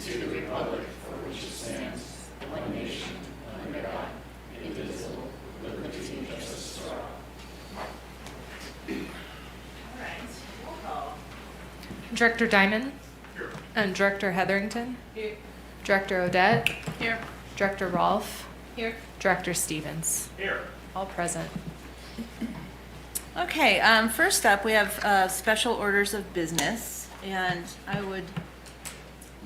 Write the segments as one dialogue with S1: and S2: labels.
S1: to the republic for which it stands, one nation, under God, indivisible, with liberty and justice for all.
S2: All right, roll call.
S3: Director Diamond.
S1: Here.
S3: And Director Hetherington.
S2: Here.
S3: Director Odette.
S2: Here.
S3: Director Rolfe.
S2: Here.
S3: Director Stevens.
S1: Here.
S3: All present.
S2: Okay, first up, we have special orders of business, and I would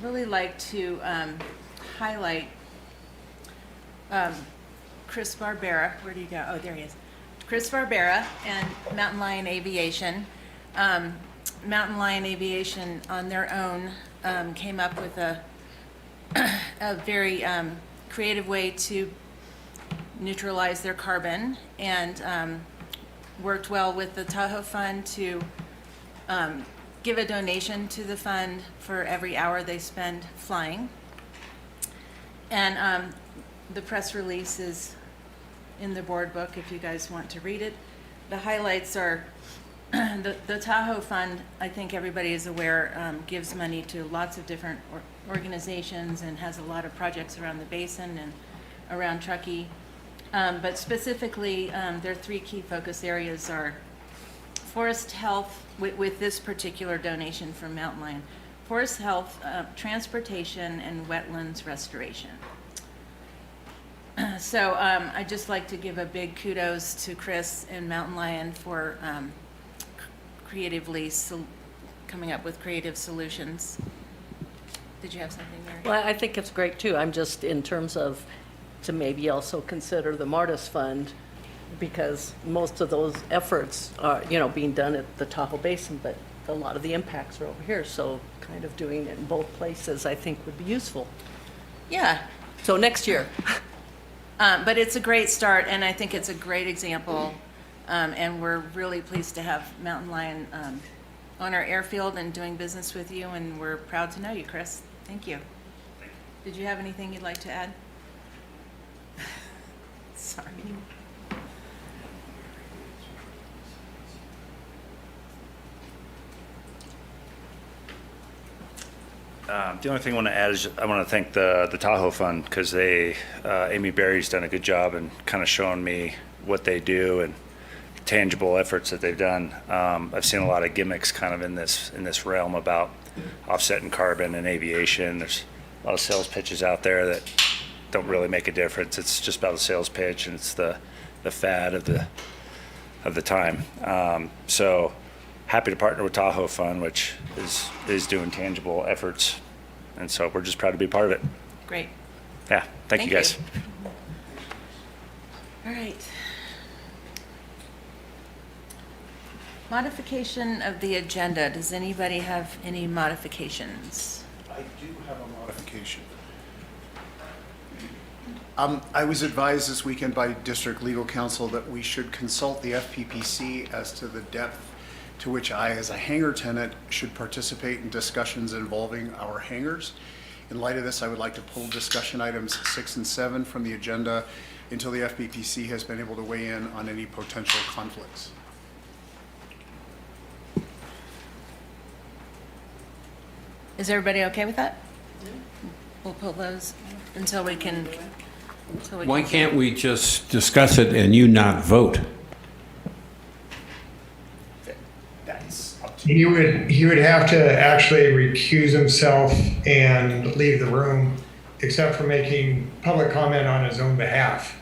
S2: really like to highlight Chris Barbera. Where do you go? Oh, there he is. Chris Barbera and Mountain Lion Aviation. Mountain Lion Aviation, on their own, came up with a very creative way to neutralize their carbon, and worked well with the Tahoe Fund to give a donation to the fund for every hour they spend flying. And the press release is in the board book if you guys want to read it. The highlights are the Tahoe Fund, I think everybody is aware, gives money to lots of different organizations and has a lot of projects around the basin and around Truckee. But specifically, their three key focus areas are forest health, with this particular donation from Mountain Lion, forest health, transportation, and wetlands restoration. So I'd just like to give a big kudos to Chris and Mountain Lion for creatively coming up with creative solutions. Did you have something there?
S4: Well, I think it's great too. I'm just in terms of to maybe also consider the Martis Fund, because most of those efforts are, being done at the Tahoe Basin, but a lot of the impacts are over here. So kind of doing it in both places, I think, would be useful.
S2: Yeah.
S4: So next year.
S2: But it's a great start, and I think it's a great example. And we're really pleased to have Mountain Lion on our airfield and doing business with you, and we're proud to know you, Chris. Thank you. Did you have anything you'd like to add? Sorry.
S5: The only thing I want to add is I want to thank the Tahoe Fund, because Amy Berry's done a good job and kind of showing me what they do and tangible efforts that they've done. I've seen a lot of gimmicks kind of in this realm about offsetting carbon and aviation. There's a lot of sales pitches out there that don't really make a difference. It's just about a sales pitch, and it's the fad of the time. So happy to partner with Tahoe Fund, which is doing tangible efforts, and so we're just proud to be part of it.
S2: Great.
S5: Yeah, thank you guys.
S2: All right. Modification of the agenda. Does anybody have any modifications?
S6: I do have a modification. I was advised this weekend by District Legal Counsel that we should consult the FPPC as to the depth to which I, as a hangar tenant, should participate in discussions involving our hangars. In light of this, I would like to pull discussion items 6 and 7 from the agenda until the FPPC has been able to weigh in on any potential conflicts.
S2: Is everybody okay with that? We'll pull those until we can.
S7: Why can't we just discuss it and you not vote?
S6: That's up to you.
S8: He would have to actually recuse himself and leave the room, except for making public comment on his own behalf.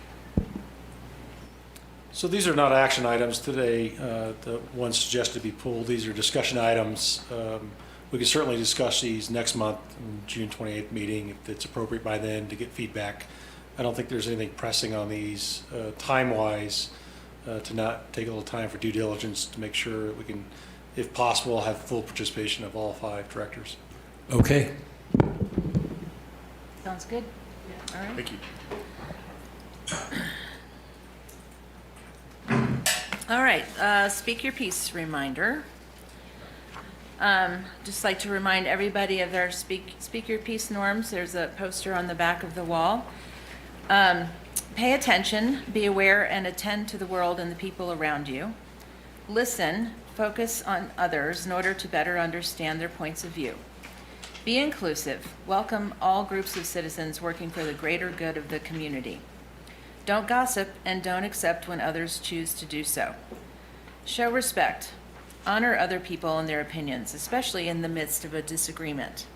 S9: So these are not action items today. The ones suggested to be pulled, these are discussion items. We can certainly discuss these next month, in June 28th meeting, if it's appropriate by then, to get feedback. I don't think there's anything pressing on these time-wise, to not take a little time for due diligence to make sure that we can, if possible, have full participation of all 5 directors.
S7: Okay.
S2: Sounds good. All right.
S6: Thank you.
S2: All right. Speak your piece reminder. Just like to remind everybody of their speak your piece norms. There's a poster on the back of the wall. Pay attention, be aware, and attend to the world and the people around you. Listen, focus on others in order to better understand their points of view. Be inclusive. Welcome all groups of citizens working for the greater good of the community. Don't gossip and don't accept when others choose to do so. Show respect. Honor other people and their opinions, especially in the midst of a disagreement.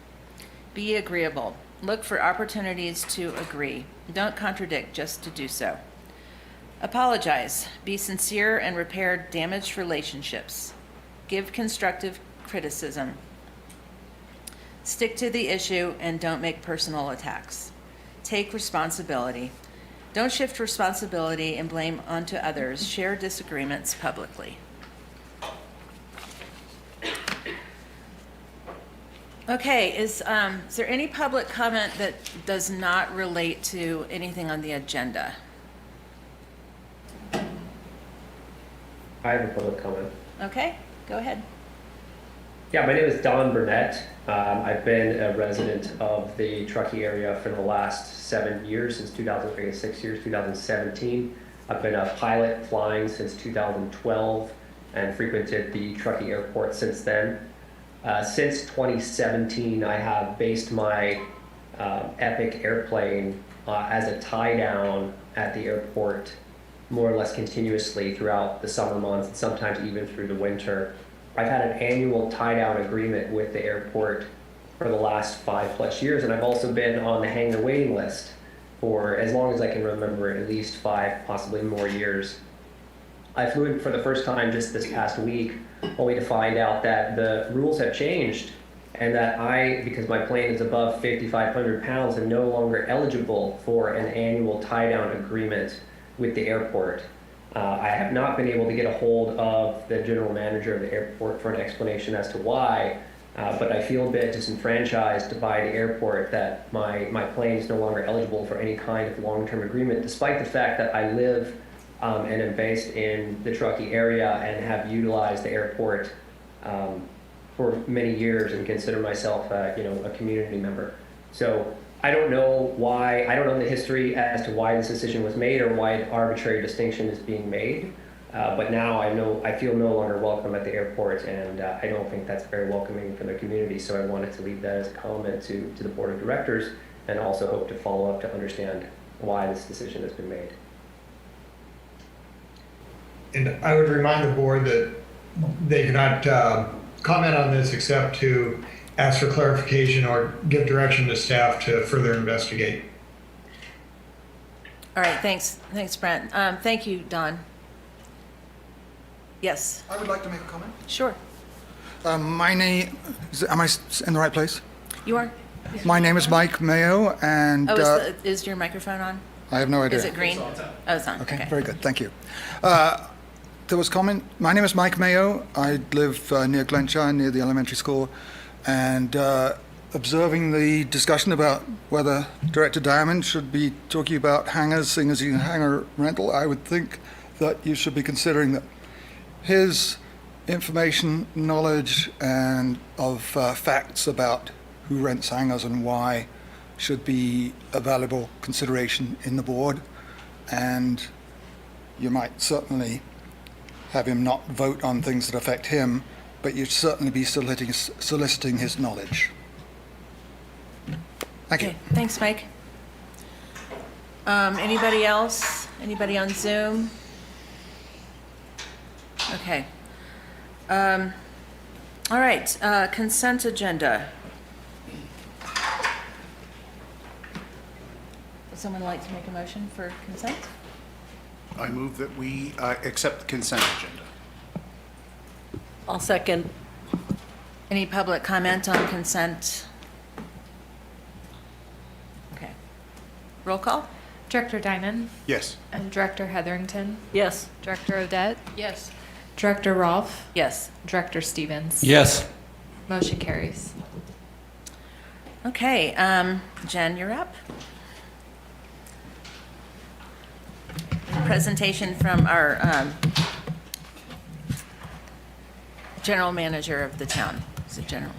S2: Be agreeable. Look for opportunities to agree. Don't contradict just to do so. Apologize. Be sincere and repair damaged relationships. Give constructive criticism. Stick to the issue and don't make personal attacks. Take responsibility. Don't shift responsibility and blame onto others. Share disagreements publicly. Okay, is there any public comment that does not relate to anything on the agenda?
S10: I have a public comment.
S2: Okay, go ahead.
S10: Yeah, my name is Don Burnett. I've been a resident of the Truckee area for the last 7 years, since 6 years, 2017. I've been a pilot flying since 2012 and frequented the Truckee airport since then. Since 2017, I have based my Epic airplane as a tie-down at the airport more or less continuously throughout the summer months and sometimes even through the winter. I've had an annual tie-down agreement with the airport for the last 5+ years, and I've also been on the hangar waiting list for as long as I can remember, at least 5, possibly more years. I flew in for the first time just this past week, only to find out that the rules have changed and that because my plane is above 5,500 pounds, am no longer eligible for an annual tie-down agreement with the airport. I have not been able to get a hold of the general manager of the airport for an explanation as to why, but I feel a bit disenfranchised by the airport that my plane is no longer eligible for any kind of long-term agreement, despite the fact that I live and am based in the Truckee area and have utilized the airport for many years and consider myself a community member. So I don't know why, I don't know the history as to why this decision was made or why an arbitrary distinction is being made. But now I feel no longer welcome at the airport, and I don't think that's very welcoming for the community. So I wanted to leave that as a comment to the board of directors, and also hope to follow up to understand why this decision has been made.
S8: And I would remind the board that they cannot comment on this except to ask for clarification or give direction to staff to further investigate.
S2: All right, thanks, Brent. Thank you, Don. Yes,
S11: I would like to make a comment.
S2: sure.
S11: My name, am I in the right place?
S2: You are?
S11: My name is Mike Mayo, and
S2: Oh, is your microphone on?
S11: I have no idea.
S2: Is it green? Oh, it's on,
S11: Okay, very good, thank you. There was comment. My name is Mike Mayo. I live near Glenshire, near the elementary school, and observing the discussion about whether Director Diamond should be talking about hangars, seeing as he's a hangar rental, I would think that you should be considering that his information, knowledge, and of facts about who rents hangars and why should be a valuable consideration in the board, and you might certainly have him not vote on things that affect him, but you'd certainly be soliciting his knowledge. Thank you.
S2: Okay, thanks, Mike. Anybody else? Anybody on Zoom? Okay. All right, consent agenda. Would someone like to make a motion for consent?
S6: I move that we accept the consent agenda.
S4: I'll second.
S2: Any public comment on consent? Okay. Roll call?
S3: Director Diamond,
S6: Yes.
S3: and Director Hetherington,
S4: Yes.
S3: Director Odette,
S2: Yes.
S3: Director Rolfe,
S2: Yes.
S3: Director Stevens.
S7: Yes.
S3: Motion carries.
S2: Okay, Jen, you're up. Presentation from our general manager of the town. Is it general?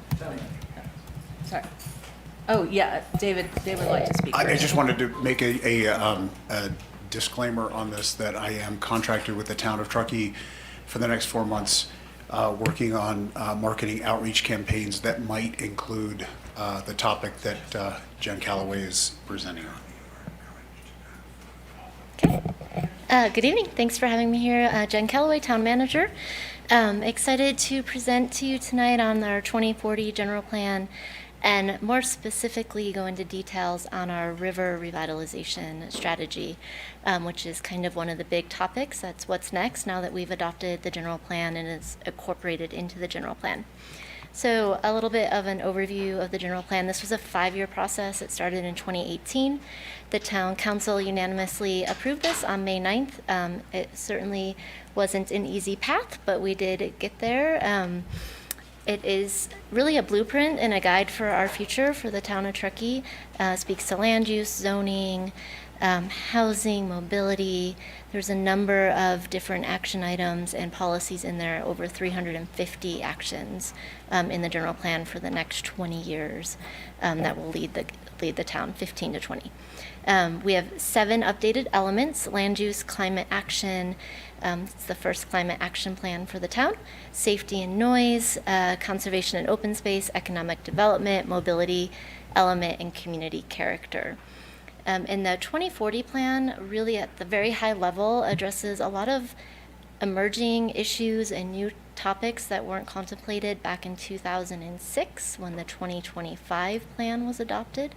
S2: Sorry. Oh, yeah, David would like to speak
S6: I
S2: first.
S6: just wanted to make a disclaimer on this, that I am contracted with the town of Truckee for the next 4 months, working on marketing outreach campaigns that might include the topic that Jen Calloway is presenting on.
S12: Good evening. Thanks for having me here. Jen Calloway, Town Manager. Excited to present to you tonight on our 2040 General Plan and more specifically go into details on our river revitalization strategy, which is kind of one of the big topics. That's what's next now that we've adopted the General Plan and it's incorporated into the General Plan. So a little bit of an overview of the General Plan. This was a 5-year process. It started in 2018. The Town Council unanimously approved this on May 9th. It certainly wasn't an easy path, but we did get there. It is really a blueprint and a guide for our future for the town of Truckee. Speaks to land use, zoning, housing, mobility. There's a number of different action items and policies in there, over 350 actions in the general plan for the next 20 years that will lead the town, 15 to 20. We have 7 updated elements: land use, climate action. It's the first climate action plan for the town. Safety and noise, conservation and open space, economic development, mobility element, and community character. And the 2040 plan, really at the very high level, addresses a lot of emerging issues and new topics that weren't contemplated back in 2006 when the 2025 plan was adopted.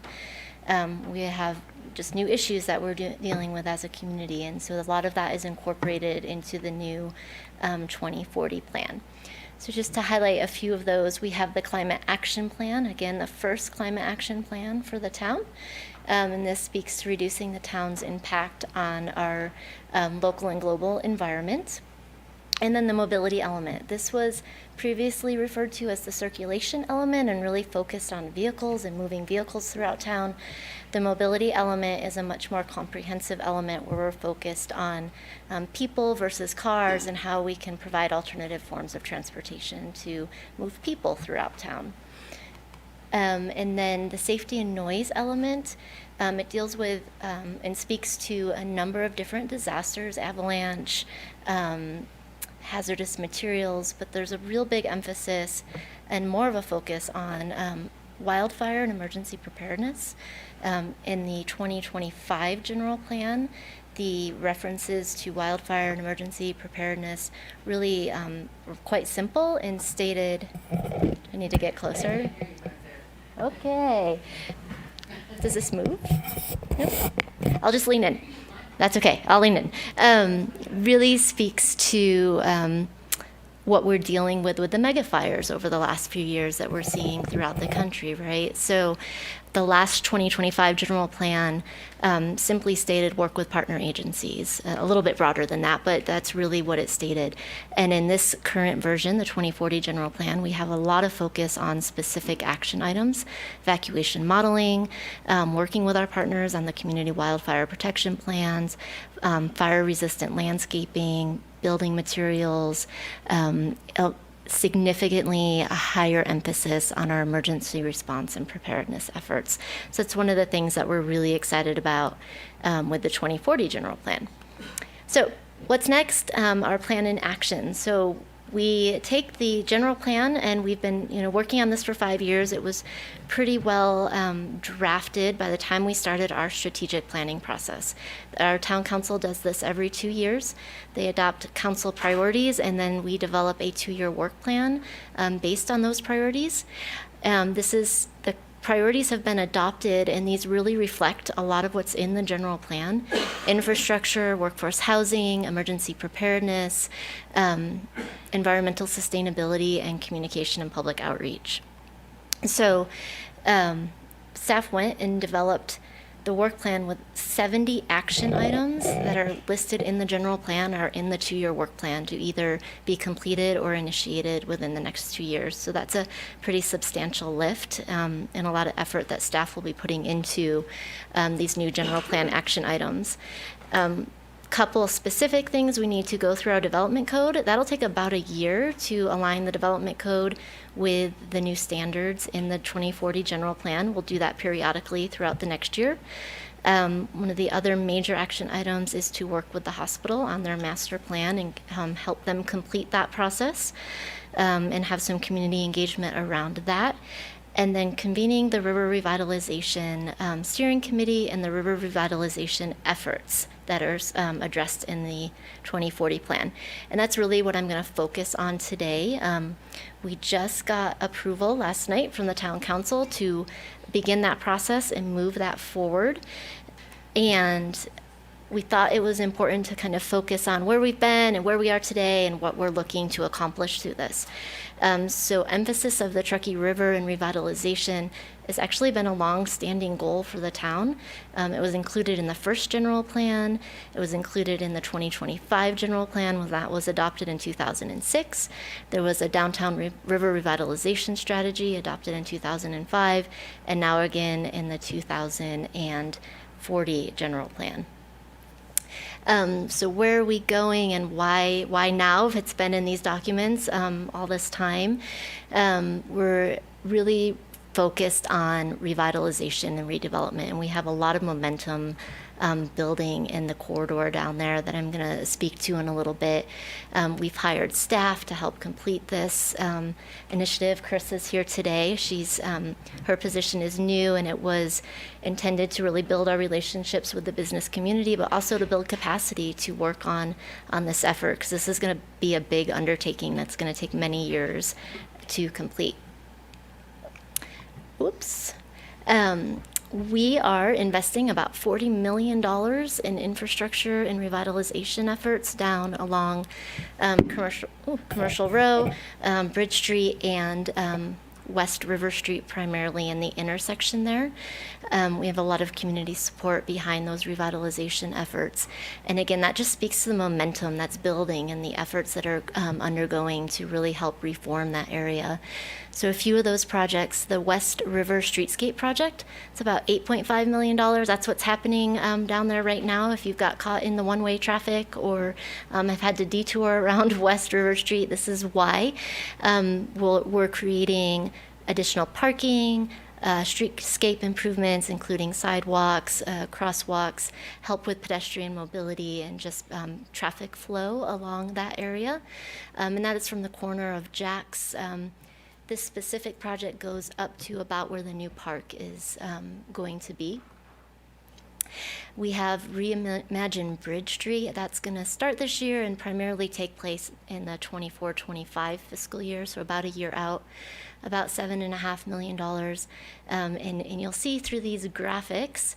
S12: We have just new issues that we're dealing with as a community, and so a lot of that is incorporated into the new 2040 plan. So just to highlight a few of those, we have the Climate Action Plan, again, the first Climate Action Plan for the town. And this speaks to reducing the town's impact on our local and global environment. And then the mobility element. This was previously referred to as the circulation element and really focused on vehicles and moving vehicles throughout town. The mobility element is a much more comprehensive element where we're focused on people versus cars and how we can provide alternative forms of transportation to move people throughout town. And then the safety and noise element, it deals with and speaks to a number of different disasters, avalanche, hazardous materials, but there's a real big emphasis and more of a focus on wildfire and emergency preparedness. In the 2025 general plan, the references to wildfire and emergency preparedness really were quite simple and stated. I need to get closer. Okay. Does this move? Nope. I'll just lean in. That's okay. I'll lean in. Really speaks to what we're dealing with the mega fires over the last few years that we're seeing throughout the country, right? So the last 2025 general plan simply stated work with partner agencies, a little bit broader than that, but that's really what it stated. And in this current version, the 2040 general plan, we have a lot of focus on specific action items, evacuation modeling, working with our partners on the community wildfire protection plans, fire-resistant landscaping, building materials, significantly a higher emphasis on our emergency response and preparedness efforts. So it's one of the things that we're really excited about with the 2040 general plan. So what's next? Our plan in action. So we take the general plan, and we've been working on this for 5 years. It was pretty well drafted by the time we started our strategic planning process. Our town council does this every 2 years. They adopt council priorities, and then we develop a 2-year work plan based on those priorities. The priorities have been adopted, and these really reflect a lot of what's in the general plan: infrastructure, workforce housing, emergency preparedness, environmental sustainability, and communication and public outreach. So staff went and developed the work plan with 70 action items that are listed in the general plan or in the 2-year work plan to either be completed or initiated within the next 2 years. So that's a pretty substantial lift and a lot of effort that staff will be putting into these new general plan action items. Couple specific things: we need to go through our development code. That'll take about a year to align the development code with the new standards in the 2040 general plan. We'll do that periodically throughout the next year. One of the other major action items is to work with the hospital on their master plan and help them complete that process and have some community engagement around that. and then convening the River Revitalization Steering Committee and the river revitalization efforts that are addressed in the 2040 plan. And that's really what I'm going to focus on today. We just got approval last night from the town council to begin that process and move that forward. And we thought it was important to kind of focus on where we've been and where we are today and what we're looking to accomplish through this. So emphasis of the Truckee River and revitalization has actually been a long-standing goal for the town. It was included in the first general plan. It was included in the 2025 general plan that was adopted in 2006. There was a downtown river revitalization strategy adopted in 2005, and now again in the 2040 general plan. So where are we going and why now if it's been in these documents all this time? We're really focused on revitalization and redevelopment, and we have a lot of momentum building in the corridor down there that I'm going to speak to in a little bit. We've hired staff to help complete this initiative. Chris is here today. Her position is new, and it was intended to really build our relationships with the business community, but also to build capacity to work on this effort, because this is going to be a big undertaking that's going to take many years to complete. Oops. We are investing about $40 million in infrastructure and revitalization efforts down along Commercial Row, Bridge Street, and West River Street, primarily in the intersection there. We have a lot of community support behind those revitalization efforts. And again, that just speaks to the momentum that's building and the efforts that are undergoing to really help reform that area. So a few of those projects, the West River Streetscape project, it's about $8.5 million. That's what's happening down there right now. If you've got caught in the one-way traffic or have had to detour around West River Street, this is why. We're creating additional parking, streetscape improvements, including sidewalks, crosswalks, help with pedestrian mobility, and just traffic flow along that area. And that is from the corner of Jack's. This specific project goes up to about where the new park is going to be. We have Reimagine Bridge Street. That's going to start this year and primarily take place in the 24-25 fiscal year, so about a year out, about $7.5 million. And you'll see through these graphics,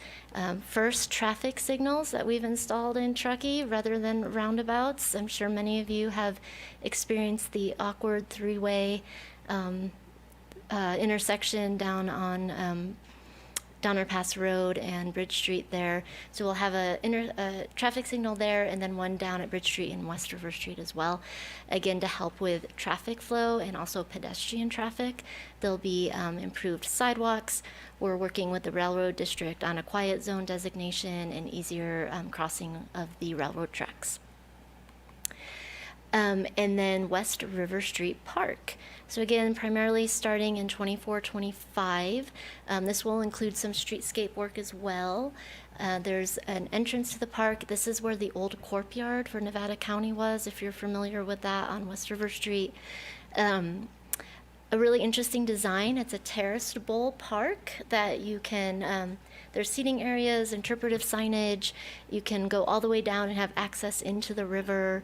S12: first traffic signals that we've installed in Truckee rather than roundabouts. I'm sure many of you have experienced the awkward three-way intersection down on Donner Pass Road and Bridge Street there. So we'll have a traffic signal there and then one down at Bridge Street and West River Street as well. Again, to help with traffic flow and also pedestrian traffic. There'll be improved sidewalks. We're working with the Railroad District on a quiet zone designation and easier crossing of the railroad tracks. And then West River Street Park. So again, primarily starting in 24-25. This will include some streetscape work as well. There's an entrance to the park. This is where the old courtyard for Nevada County was, if you're familiar with that, on West River Street. A really interesting design. It's a terraced bowl park that you can, there's seating areas, interpretive signage. You can go all the way down and have access into the river.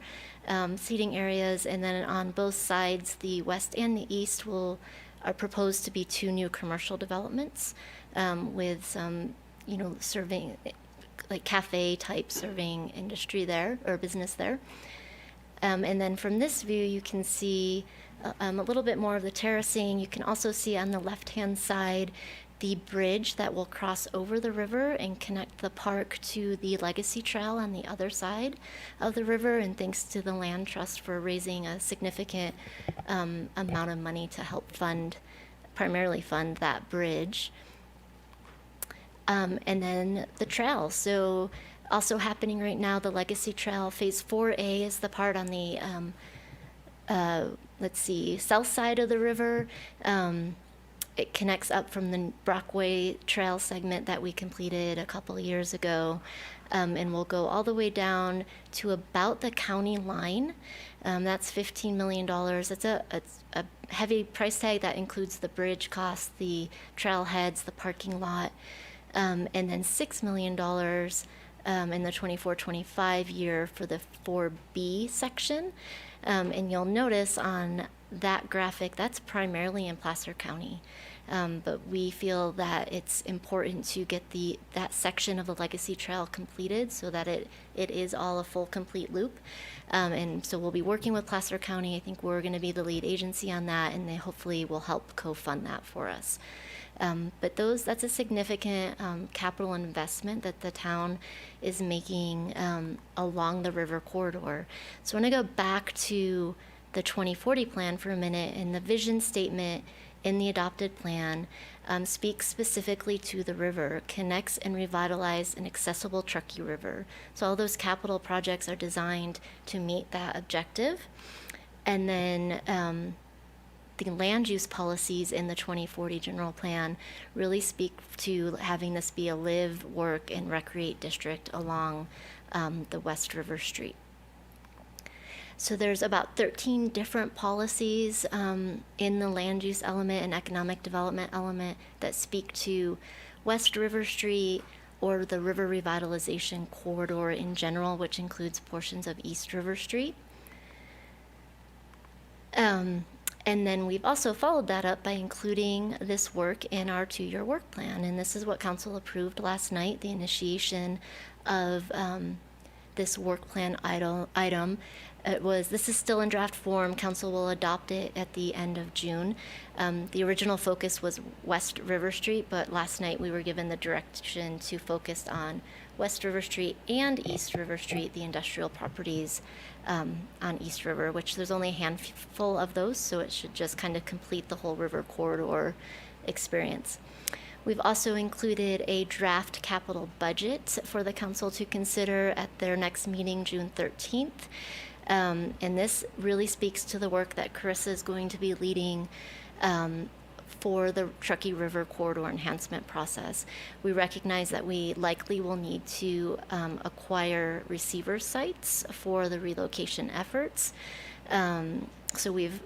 S12: Seating areas, and then on both sides, the west and the east are proposed to be two new commercial developments with some, serving, like cafe type serving industry there or business there. And then from this view, you can see a little bit more of the terracing. You can also see on the left-hand side the bridge that will cross over the river and connect the park to the Legacy Trail on the other side of the river, and thanks to the Land Trust for raising a significant amount of money to help primarily fund that bridge. And then the trail. So also happening right now, the Legacy Trail, Phase 4A is the part on the, south side of the river. It connects up from the Brockway Trail segment that we completed a couple of years ago, and will go all the way down to about the county line. That's $15 million. It's a heavy price tag that includes the bridge costs, the trailheads, the parking lot, and then $6 million in the 24-25 year for the 4B section. And you'll notice on that graphic, that's primarily in Placer County. But we feel that it's important to get that section of the Legacy Trail completed so that it is all a full, complete loop. And so we'll be working with Placer County. I think we're going to be the lead agency on that, and they hopefully will help co-fund that for us. But that's a significant capital investment that the town is making along the river corridor. So I want to go back to the 2040 plan for a minute, and the vision statement in the adopted plan speaks specifically to the river, connects and revitalize an accessible Truckee River. So all those capital projects are designed to meet that objective. And then the land use policies in the 2040 general plan really speak to having this be a live, work, and recreate district along the West River Street. So there's about 13 different policies in the land use element and economic development element that speak to West River Street or the river revitalization corridor in general, which includes portions of East River Street. And then we've also followed that up by including this work in our 2-year work plan. And this is what council approved last night, the initiation of this work plan item. This is still in draft form. Council will adopt it at the end of June. The original focus was West River Street, but last night we were given the direction to focus on West River Street and East River Street, the industrial properties on East River, which there's only a handful of those, so it should just kind of complete the whole river corridor experience. We've also included a draft capital budget for the council to consider at their next meeting, June 13th. And this really speaks to the work that Carissa is going to be leading for the Truckee River Corridor enhancement process. We recognize that we likely will need to acquire receiver sites for the relocation efforts. So we've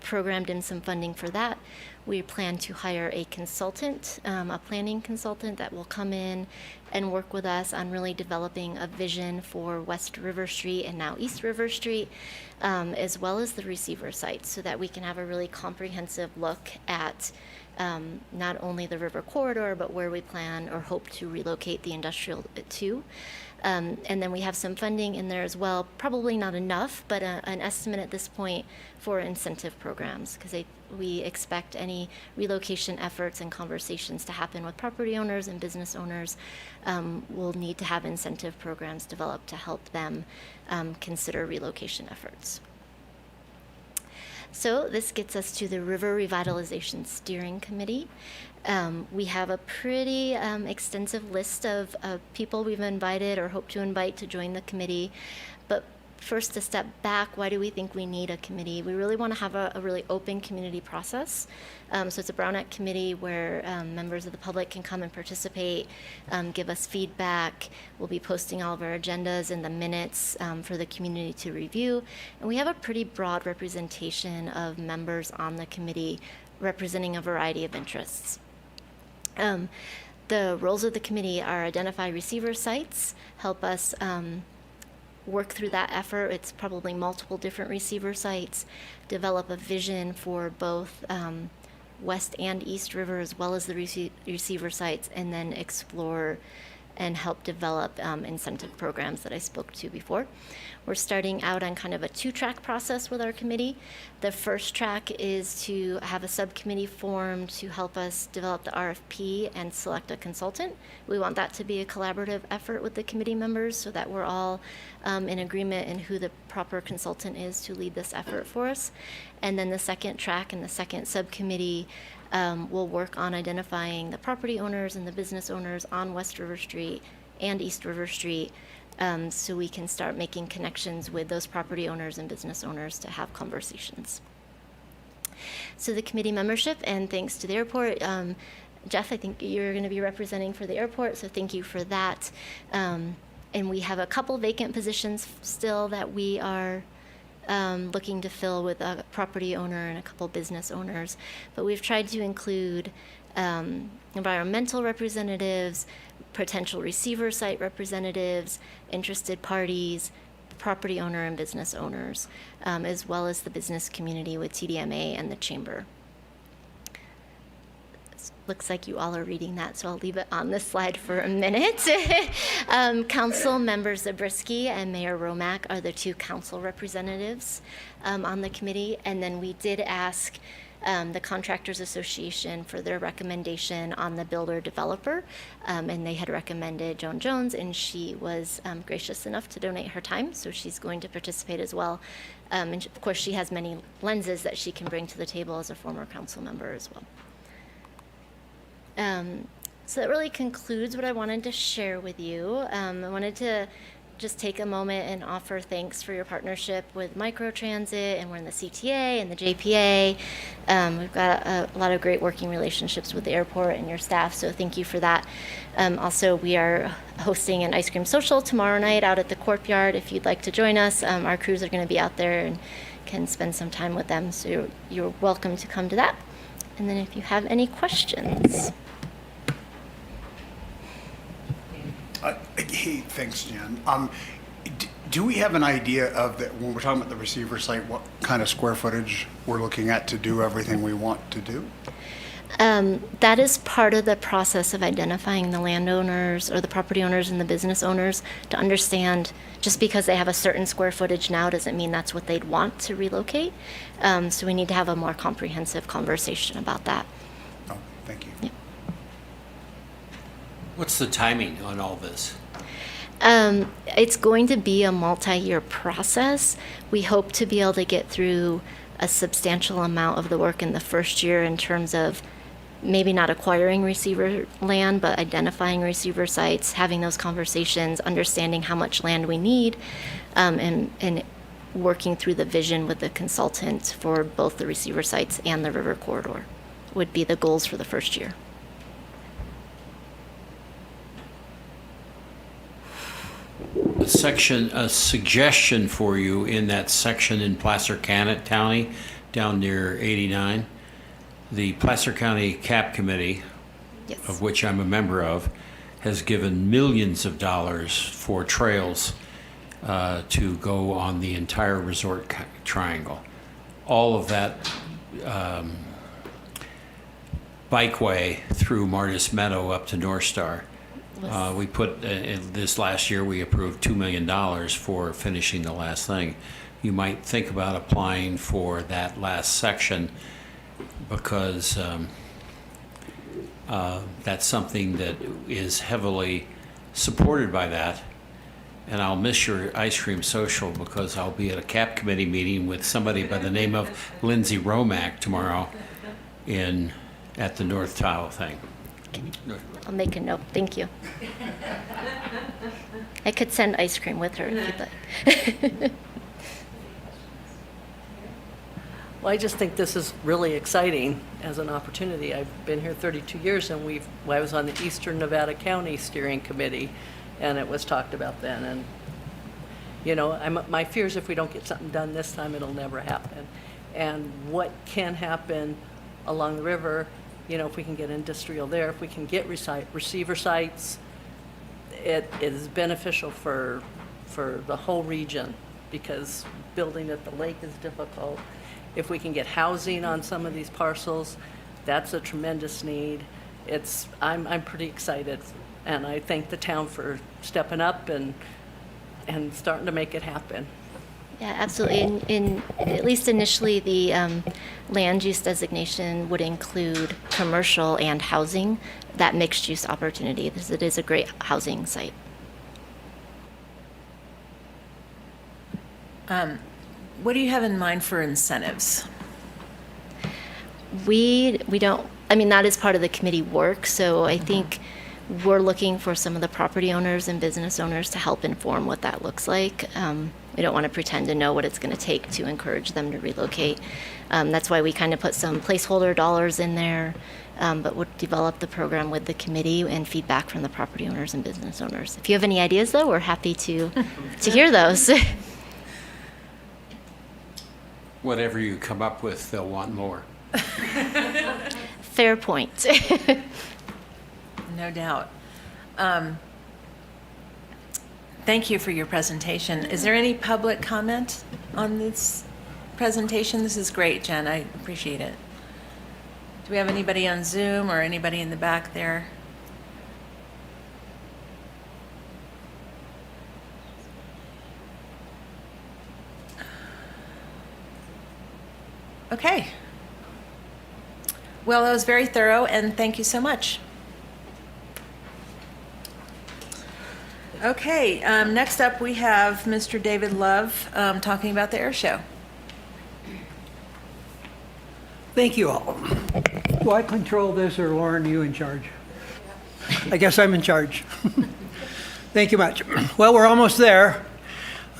S12: programmed in some funding for that. We plan to hire a consultant, a planning consultant that will come in and work with us on really developing a vision for West River Street and now East River Street, as well as the receiver sites, so that we can have a really comprehensive look at not only the river corridor, but where we plan or hope to relocate the industrial to. And then we have some funding in there as well, probably not enough, but an estimate at this point for incentive programs, because we expect any relocation efforts and conversations to happen with property owners and business owners. We'll need to have incentive programs developed to help them consider relocation efforts. So this gets us to the River Revitalization Steering Committee. We have a pretty extensive list of people we've invited or hope to invite to join the committee. But first, to step back, why do we think we need a committee? We really want to have a really open community process. So it's a Brown Act committee where members of the public can come and participate, give us feedback. We'll be posting all of our agendas in the minutes for the community to review. And we have a pretty broad representation of members on the committee representing a variety of interests. The roles of the committee are identify receiver sites, help us work through that effort. It's probably multiple different receiver sites, develop a vision for both West and East River as well as the receiver sites, and then explore and help develop incentive programs that I spoke to before. We're starting out on kind of a 2-track process with our committee. The first track is to have a subcommittee formed to help us develop the RFP and select a consultant. We want that to be a collaborative effort with the committee members so that we're all in agreement in who the proper consultant is to lead this effort for us. And then the second track and the second subcommittee will work on identifying the property owners and the business owners on West River Street and East River Street, so we can start making connections with those property owners and business owners to have conversations. So the committee membership, and thanks to the airport, Jeff, I think you're going to be representing for the airport, so thank you for that. And we have a couple vacant positions still that we are looking to fill with a property owner and a couple business owners. But we've tried to include environmental representatives, potential receiver site representatives, interested parties, property owner and business owners, as well as the business community with TDMA and the chamber. Looks like you all are reading that, so I'll leave it on this slide for a minute. Council members Zabriskie and Mayor Romack are the two council representatives on the committee. And then we did ask the Contractors Association for their recommendation on the builder developer. And they had recommended Joan Jones, and she was gracious enough to donate her time, so she's going to participate as well. And of course, she has many lenses that she can bring to the table as a former council member as well. So that really concludes what I wanted to share with you. I wanted to just take a moment and offer thanks for your partnership with Microtransit, and we're in the CTA and the JPA. We've got a lot of great working relationships with the airport and your staff, so thank you for that. Also, we are hosting an ice cream social tomorrow night out at the courtyard. If you'd like to join us, our crews are going to be out there and can spend some time with them, so you're welcome to come to that. And then if you have any questions.
S6: Hey, thanks, Jen. Do we have an idea of that when we're talking about the receiver site, what kind of square footage we're looking at to do everything we want to do?
S12: That is part of the process of identifying the landowners or the property owners and the business owners to understand just because they have a certain square footage now doesn't mean that's what they'd want to relocate. So we need to have a more comprehensive conversation about that.
S6: Oh, thank you.
S12: Yeah.
S7: What's the timing on all this?
S12: It's going to be a multi-year process. We hope to be able to get through a substantial amount of the work in the first year in terms of maybe not acquiring receiver land, but identifying receiver sites, having those conversations, understanding how much land we need, and working through the vision with the consultant for both the receiver sites and the river corridor would be the goals for the first year.
S7: A suggestion for you in that section in Placer County, down near 89. The Placer County CAP Committee,
S12: Yes.
S7: of which I'm a member of, has given millions of dollars for trails to go on the entire resort triangle. All of that bikeway through Martis Meadow up to North Star. We put, this last year, we approved $2 million for finishing the last thing. You might think about applying for that last section because that's something that is heavily supported by that. And I'll miss your ice cream social because I'll be at a CAP committee meeting with somebody by the name of Lindsay Romack tomorrow at the North Tahoe thing.
S12: I'll make a note. Thank you. I could send ice cream with her if you'd like.
S4: Well, I just think this is really exciting as an opportunity. I've been here 32 years, and I was on the Eastern Nevada County Steering Committee, and it was talked about then. And, you know, my fear is if we don't get something done this time, it'll never happen. And what can happen along the river, you know, if we can get industrial there, if we can get receiver sites, it is beneficial for the whole region because building at the lake is difficult. If we can get housing on some of these parcels, that's a tremendous need. I'm pretty excited, and I thank the town for stepping up and starting to make it happen.
S12: Yeah, absolutely. In at least initially, the land use designation would include commercial and housing, that mixed use opportunity, because it is a great housing site.
S2: What do you have in mind for incentives?
S12: We don't, I mean, that is part of the committee work, so I think we're looking for some of the property owners and business owners to help inform what that looks like. We don't want to pretend to know what it's going to take to encourage them to relocate. That's why we kind of put some placeholder dollars in there, but we'll develop the program with the committee and feedback from the property owners and business owners. If you have any ideas, though, we're happy to hear those.
S7: Whatever you come up with, they'll want more.
S12: Fair point.
S2: No doubt. Thank you for your presentation. Is there any public comment on this presentation? This is great, Jen. I appreciate it. Do we have anybody on Zoom or anybody in the back there? Okay. Well, that was very thorough, and thank you so much. Okay, next up we have Mr. David Love talking about the air show.
S13: Thank you all. Do I control this, or Lauren, are you in charge? I guess I'm in charge. Thank you much. Well, we're almost there.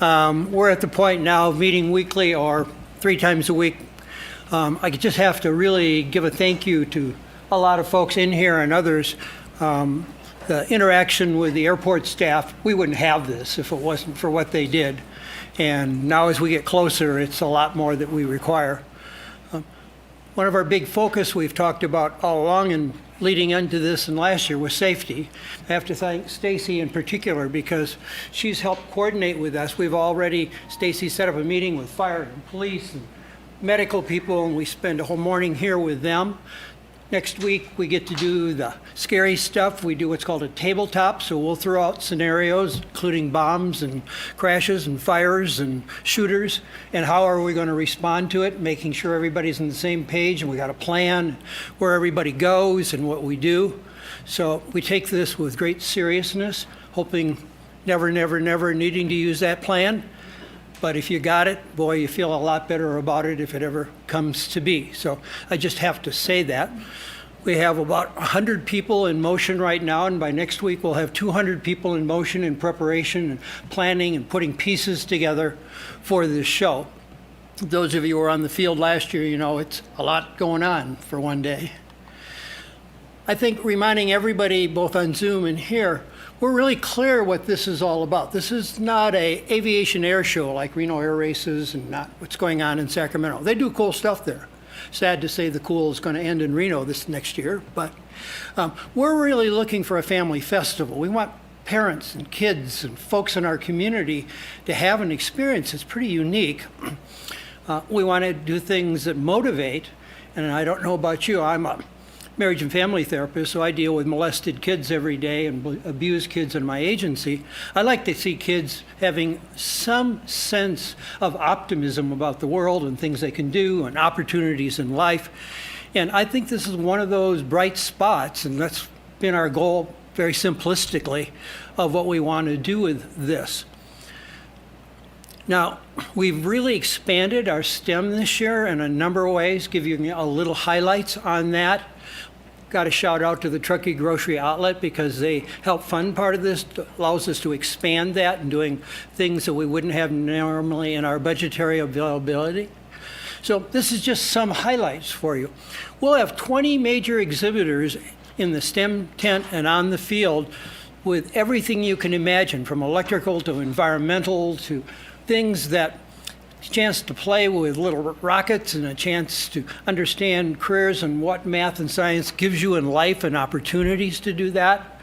S13: We're at the point now of meeting weekly or 3 times a week. I just have to really give a thank you to a lot of folks in here and others. The interaction with the airport staff, we wouldn't have this if it wasn't for what they did. And now as we get closer, it's a lot more that we require. One of our big focus we've talked about all along and leading into this and last year was safety. I have to thank Stacy in particular because she's helped coordinate with us. Stacy set up a meeting with fire and police and medical people, and we spend a whole morning here with them. Next week, we get to do the scary stuff. We do what's called a tabletop, so we'll throw out scenarios, including bombs and crashes and fires and shooters, and how are we going to respond to it, making sure everybody's on the same page, and we got a plan where everybody goes and what we do. So we take this with great seriousness, hoping never, never, never needing to use that plan. But if you got it, boy, you feel a lot better about it if it ever comes to be. So I just have to say that. We have about 100 people in motion right now, and by next week we'll have 200 people in motion in preparation and planning and putting pieces together for this show. Those of you who were on the field last year, you know it's a lot going on for one day. I think reminding everybody, both on Zoom and here, we're really clear what this is all about. This is not an aviation air show like Reno Air Races and not what's going on in Sacramento. They do cool stuff there. Sad to say the cool is going to end in Reno this next year, but we're really looking for a family festival. We want parents and kids and folks in our community to have an experience that's pretty unique. We want to do things that motivate, and I don't know about you, I'm a marriage and family therapist, so I deal with molested kids every day and abused kids in my agency. I like to see kids having some sense of optimism about the world and things they can do and opportunities in life. And I think this is one of those bright spots, and that's been our goal very simplistically of what we want to do with this. Now, we've really expanded our STEM this year in a number of ways, give you a little highlights on that. Got a shout out to the Truckee Grocery Outlet because they help fund part of this, allows us to expand that and doing things that we wouldn't have normally in our budgetary availability. So this is just some highlights for you. We'll have 20 major exhibitors in the STEM tent and on the field with everything you can imagine, from electrical to environmental to things that chance to play with little rockets and a chance to understand careers and what math and science gives you in life and opportunities to do that.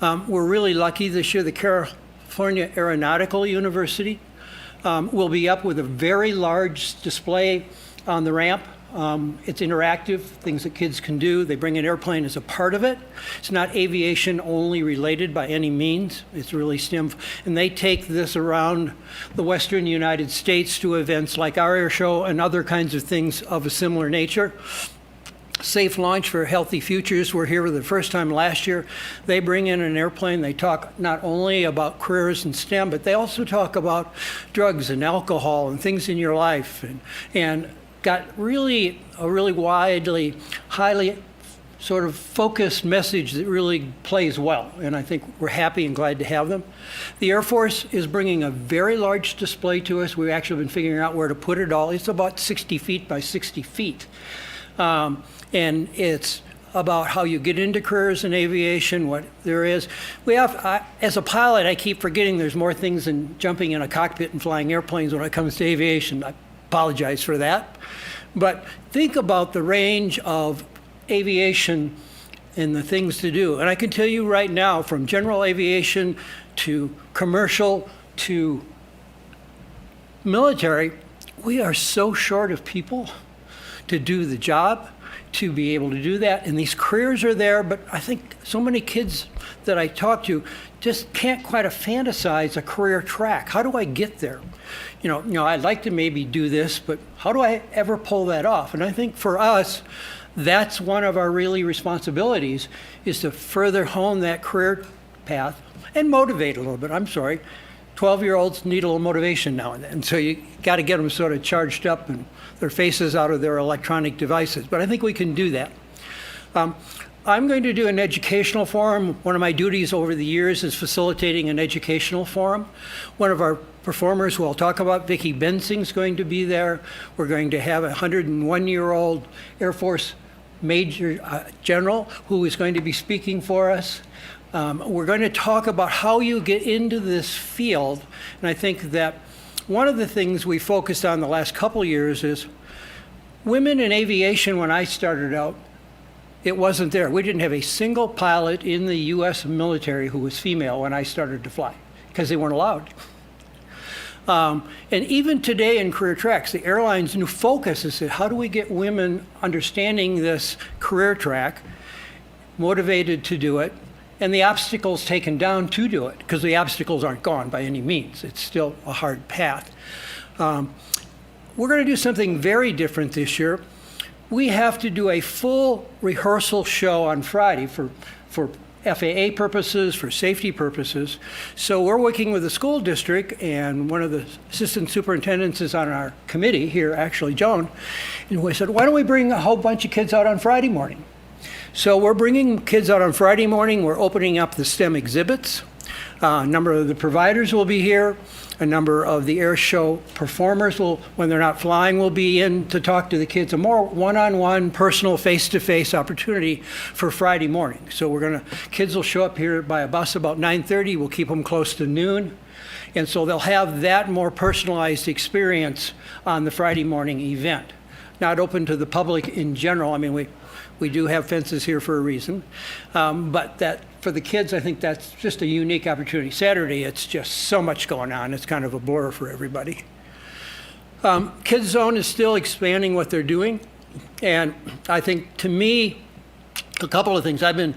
S13: We're really lucky this year. The California Aeronautical University will be up with a very large display on the ramp. It's interactive, things that kids can do. They bring an airplane as a part of it. It's not aviation only related by any means. It's really STEM. And they take this around the Western United States to events like our air show and other kinds of things of a similar nature. Safe Launch for Healthy Futures were here for the first time last year. They bring in an airplane. They talk not only about careers in STEM, but they also talk about drugs and alcohol and things in your life and got a really widely, highly sort of focused message that really plays well, and I think we're happy and glad to have them. The Air Force is bringing a very large display to us. We've actually been figuring out where to put it all. It's about 60 feet by 60 feet. And it's about how you get into careers in aviation, what there is. As a pilot, I keep forgetting there's more things than jumping in a cockpit and flying airplanes when it comes to aviation. I apologize for that. But think about the range of aviation and the things to do. And I can tell you right now, from general aviation to commercial to military, we are so short of people to do the job, to be able to do that. And these careers are there, but I think so many kids that I talk to just can't quite fantasize a career track. How do I get there? You know, I'd like to maybe do this, but how do I ever pull that off? And I think for us, that's one of our really responsibilities, is to further hone that career path and motivate a little bit. I'm sorry, 12-year-olds need a little motivation now and then. So you got to get them sort of charged up and their faces out of their electronic devices. But I think we can do that. I'm going to do an educational forum. One of my duties over the years is facilitating an educational forum. One of our performers who I'll talk about, Vicki Bensing, is going to be there. We're going to have a 101-year-old Air Force Major General who is going to be speaking for us. We're going to talk about how you get into this field. And I think that one of the things we focused on the last couple years is women in aviation. When I started out, it wasn't there. We didn't have a single pilot in the U.S. military who was female when I started to fly, because they weren't allowed. And even today in career tracks, the airline's new focus is how do we get women understanding this career track, motivated to do it, and the obstacles taken down to do it, because the obstacles aren't gone by any means. It's still a hard path. We're going to do something very different this year. We have to do a full rehearsal show on Friday for FAA purposes, for safety purposes. So we're working with the school district, and one of the assistant superintendents is on our committee here, actually, Joan, and we said, why don't we bring a whole bunch of kids out on Friday morning? So we're bringing kids out on Friday morning. We're opening up the STEM exhibits. A number of the providers will be here. A number of the air show performers will, when they're not flying, will be in to talk to the kids. A more one-on-one, personal, face-to-face opportunity for Friday morning. So kids will show up here by a bus about 9:30. We'll keep them close to noon. And so they'll have that more personalized experience on the Friday morning event. Not open to the public in general. I mean, we do have fences here for a reason. But that for the kids, I think that's just a unique opportunity. Saturday, it's just so much going on. It's kind of a blur for everybody. Kids Zone is still expanding what they're doing. And I think, to me, a couple of things. I've been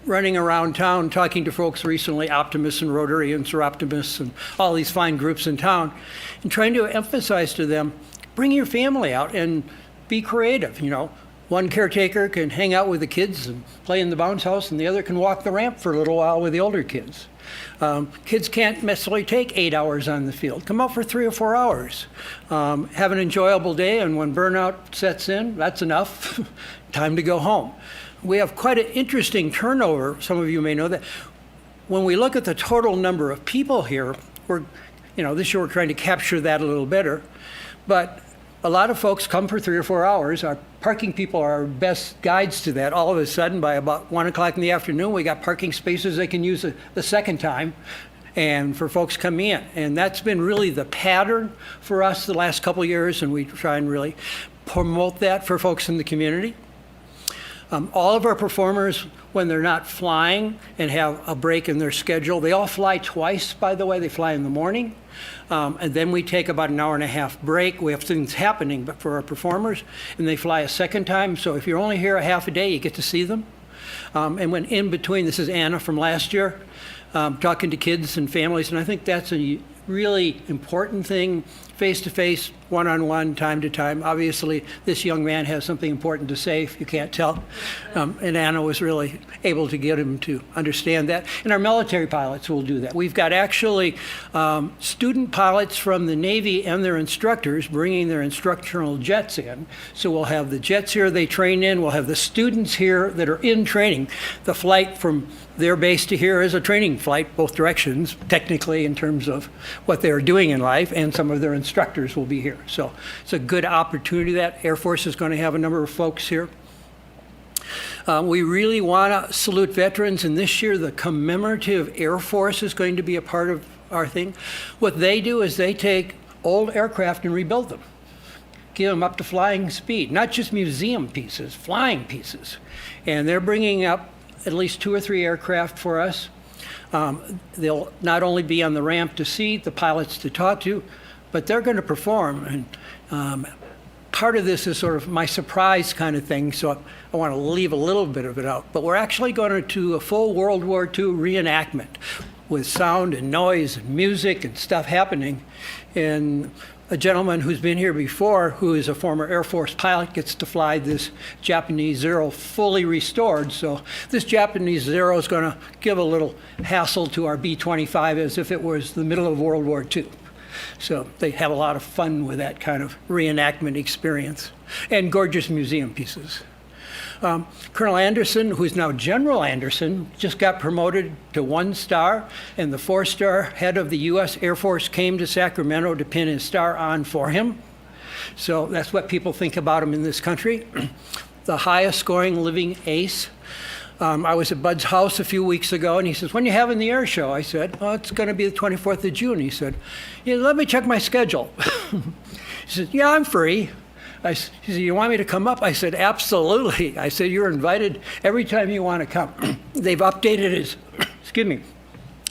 S13: running around town talking to folks recently, optimists and Rotarians or optimists and all these fine groups in town, and trying to emphasize to them, bring your family out and be creative, you know. One caretaker can hang out with the kids and play in the bounce house, and the other can walk the ramp for a little while with the older kids. Kids can't necessarily take 8 hours on the field. Come out for 3 or 4 hours. Have an enjoyable day, and when burnout sets in, that's enough. Time to go home. We have quite an interesting turnover. Some of you may know that. When we look at the total number of people here, this year we're trying to capture that a little better. But a lot of folks come for 3 or 4 hours. Our parking people are our best guides to that. All of a sudden, by about 1 o'clock in the afternoon, we got parking spaces they can use the second time, and for folks coming in. And that's been really the pattern for us the last couple of years, and we try and really promote that for folks in the community. All of our performers, when they're not flying and have a break in their schedule, they all fly twice, by the way. They fly in the morning, and then we take about an hour and a half break. We have things happening but for our performers, and they fly a second time. So if you're only here a half a day, you get to see them. And when in between, this is Anna from last year, talking to kids and families, and I think that's a really important thing, face-to-face, one-on-one, time to time. Obviously, this young man has something important to say, if you can't tell. And Anna was really able to get him to understand that. And our military pilots will do that. We've got actually student pilots from the Navy and their instructors bringing their instructional jets in. So we'll have the jets here they train in. We'll have the students here that are in training. The flight from their base to here is a training flight, both directions, technically in terms of what they're doing in life, and some of their instructors will be here. So it's a good opportunity. That Air Force is going to have a number of folks here. We really want to salute veterans, and this year the commemorative Air Force is going to be a part of our thing. What they do is they take old aircraft and rebuild them, give them up to flying speed, not just museum pieces, flying pieces. And they're bringing up at least 2 or 3 aircraft for us. They'll not only be on the ramp to see, the pilots to talk to, but they're going to perform. And part of this is sort of my surprise kind of thing, so I want to leave a little bit of it out. But we're actually going to do a full World War II reenactment with sound and noise and music and stuff happening. And a gentleman who's been here before, who is a former Air Force pilot, gets to fly this Japanese Zero fully restored. So this Japanese Zero is going to give a little hassle to our B-25 as if it was the middle of World War II. So they have a lot of fun with that kind of reenactment experience, and gorgeous museum pieces. Colonel Anderson, who's now General Anderson, just got promoted to 1-star, and the 4-star head of the U.S. Air Force came to Sacramento to pin his star on for him. So that's what people think about him in this country. The highest scoring living ace. I was at Bud's house a few weeks ago, and he says, "When are you having the air show?" I said, "Oh, it's going to be the 24th of June." He said, "Yeah, let me check my schedule." He said, "Yeah, I'm free." He said, "You want me to come up?" I said, "Absolutely." I said, "You're invited every time you want to come." They've updated his,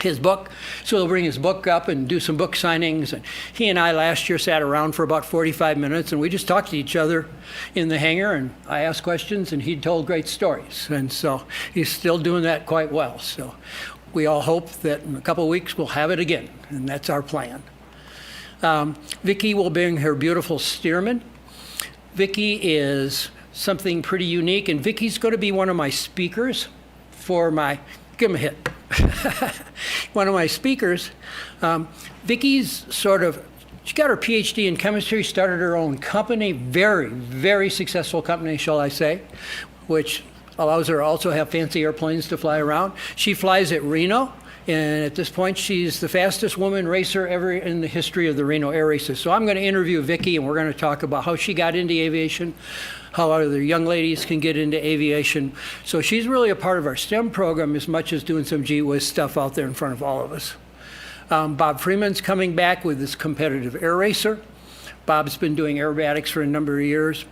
S13: his book, so he'll bring his book up and do some book signings. And he and I last year sat around for about 45 minutes, and we just talked to each other in the hangar, and I asked questions, and he told great stories. And so he's still doing that quite well. So we all hope that in a couple of weeks we'll have it again, and that's our plan. Vicki will bring her beautiful Stearman. Vicki is something pretty unique, and Vicki's going to be one of my speakers for my, give him a hit. One of my speakers. Vicki's sort of, she got her PhD in chemistry, started her own company, very, very successful company, shall I say, which allows her to also have fancy airplanes to fly around. She flies at Reno. And at this point, she's the fastest woman racer ever in the history of the Reno Air Races. So I'm going to interview Vicki, and we're going to talk about how she got into aviation, how other young ladies can get into aviation. So she's really a part of our STEM program as much as doing some gee whiz stuff out there in front of all of us. Bob Freeman's coming back with this competitive air racer. Bob's been doing aerobatics for a number of years.